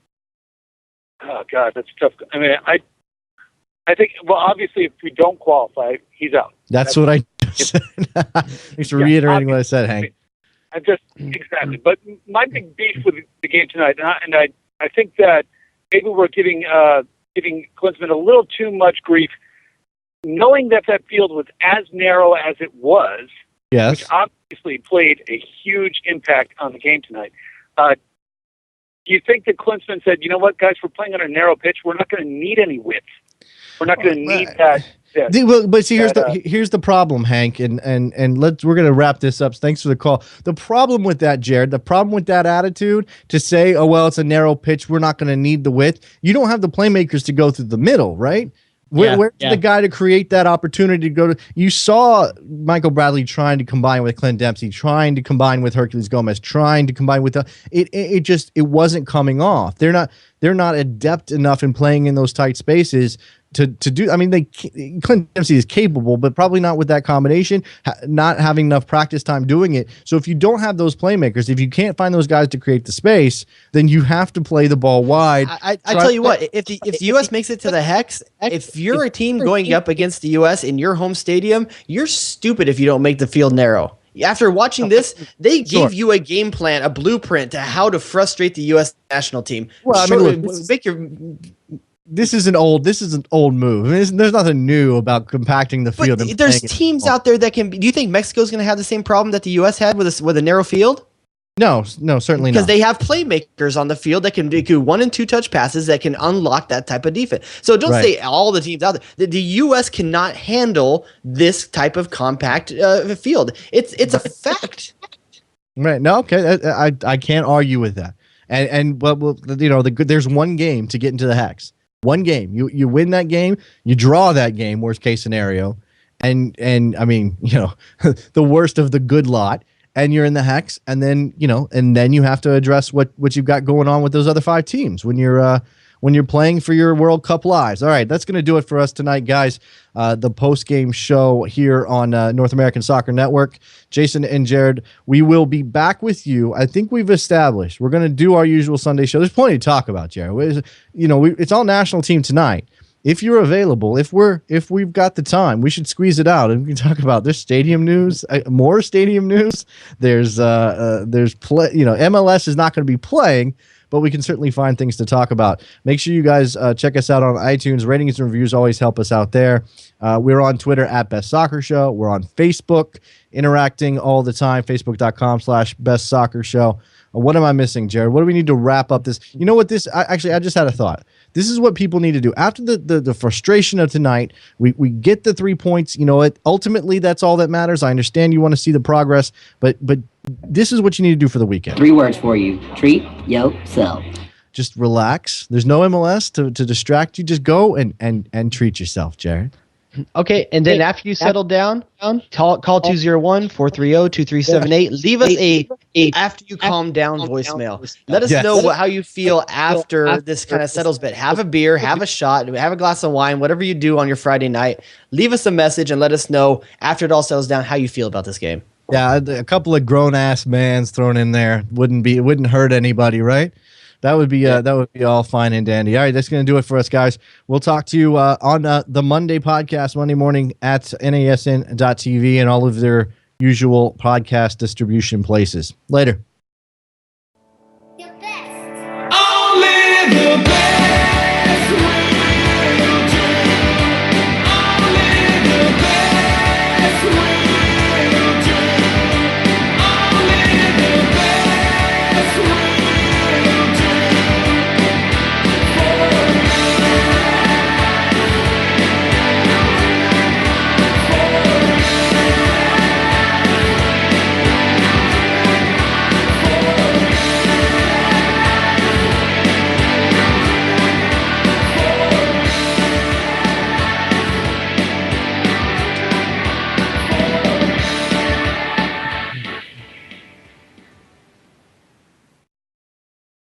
S: Oh God, that's tough. I mean, I think, well, obviously, if we don't qualify, he's out.
C: That's what I said. Thanks for reiterating what I said, Hank.
S: Exactly. But my big beef with the game tonight, and I think that maybe we're giving Klinsmann a little too much grief, knowing that field was as narrow as it was,
C: yes,
S: which obviously played a huge impact on the game tonight. Do you think that Klinsmann said, you know what, guys, we're playing on a narrow pitch. We're not going to need any width. We're not going to need that Yeah.
C: But see, here's the problem, Hank, and we're gonna wrap this up. Thanks for the call. The problem with that, Jared, the problem with that attitude to say, oh well, it's a narrow pitch, we're not gonna need the width. You don't have the playmakers to go through the middle, right? Where's the guy to create that opportunity to go to? You saw Michael Bradley trying to combine with Clint Dempsey, trying to combine with Hercules Gomez, trying to combine with it wasn't coming off. They're not adept enough in playing in those tight spaces to do. I mean, Clint Dempsey is capable, but probably not with that combination, not having enough practice time doing it. So if you don't have those playmakers, if you can't find those guys to create the space, then you have to play the ball wide.
E: I tell you what, if the U.S. makes it to the Hex, if you're a team going up against the U.S. in your home stadium, you're stupid if you don't make the field narrow. After watching this, they gave you a game plan, a blueprint to how to frustrate the U.S. national team.
C: Well, This is an old move. There's nothing new about compacting the field.
E: But there's teams out there that can. Do you think Mexico's going to have the same problem that the U.S. had with a narrow field?
C: No, certainly not.
E: Because they have playmakers on the field that can do 1 and 2 touch passes that can unlock that type of defense. So don't say all the teams out there. The U.S. cannot handle this type of compact field. It's a fact.
C: Right. No. Okay. I can't argue with that. And there's one game to get into the Hex. One game. You win that game. You draw that game. Worst case scenario. And I mean, the worst of the good lot. And you're in the Hex, and then you have to address what you've got going on with those other 5 teams when you're playing for your World Cup lives. All right, that's going to do it for us tonight, guys. The post-game show here on North American Soccer Network. Jason and Jared, we will be back with you. I think we've established we're going to do our usual Sunday show. There's plenty to talk about, Jared. It's all national team tonight. If you're available, if we've got the time, we should squeeze it out and we can talk about this stadium news, more stadium news. There's MLS is not going to be playing, but we can certainly find things to talk about. Make sure you guys check us out on iTunes. Ratings and reviews always help us out there. We're on Twitter at Best Soccer Show. We're on Facebook, interacting all the time. Facebook.com/Best Soccer Show. What am I missing, Jared? What do we need to wrap up this? You know what? I just had a thought. This is what people need to do. After the frustration of tonight, we get the 3 points. You know what? Ultimately, that's all that matters. I understand you want to see the progress, but this is what you need to do for the weekend.
B: 3 words for you. Treat yourself.
C: Just relax. There's no MLS to distract you. Just go and treat yourself, Jared.
E: Okay, and then after you settle down, call 201-430-2378. Leave us a after you calm down voicemail. Let us know how you feel after this kind of settles bit. Have a beer, have a shot, have a glass of wine, whatever you do on your Friday night. Leave us a message and let us know after it all settles down how you feel about this game.
C: Yeah, a couple of grown-ass mans thrown in there wouldn't hurt anybody, right? That would be all fine and dandy. All right, that's going to do it for us, guys. We'll talk to you on the Monday podcast, Monday morning at NASN.TV and all of their usual podcast distribution places. Later.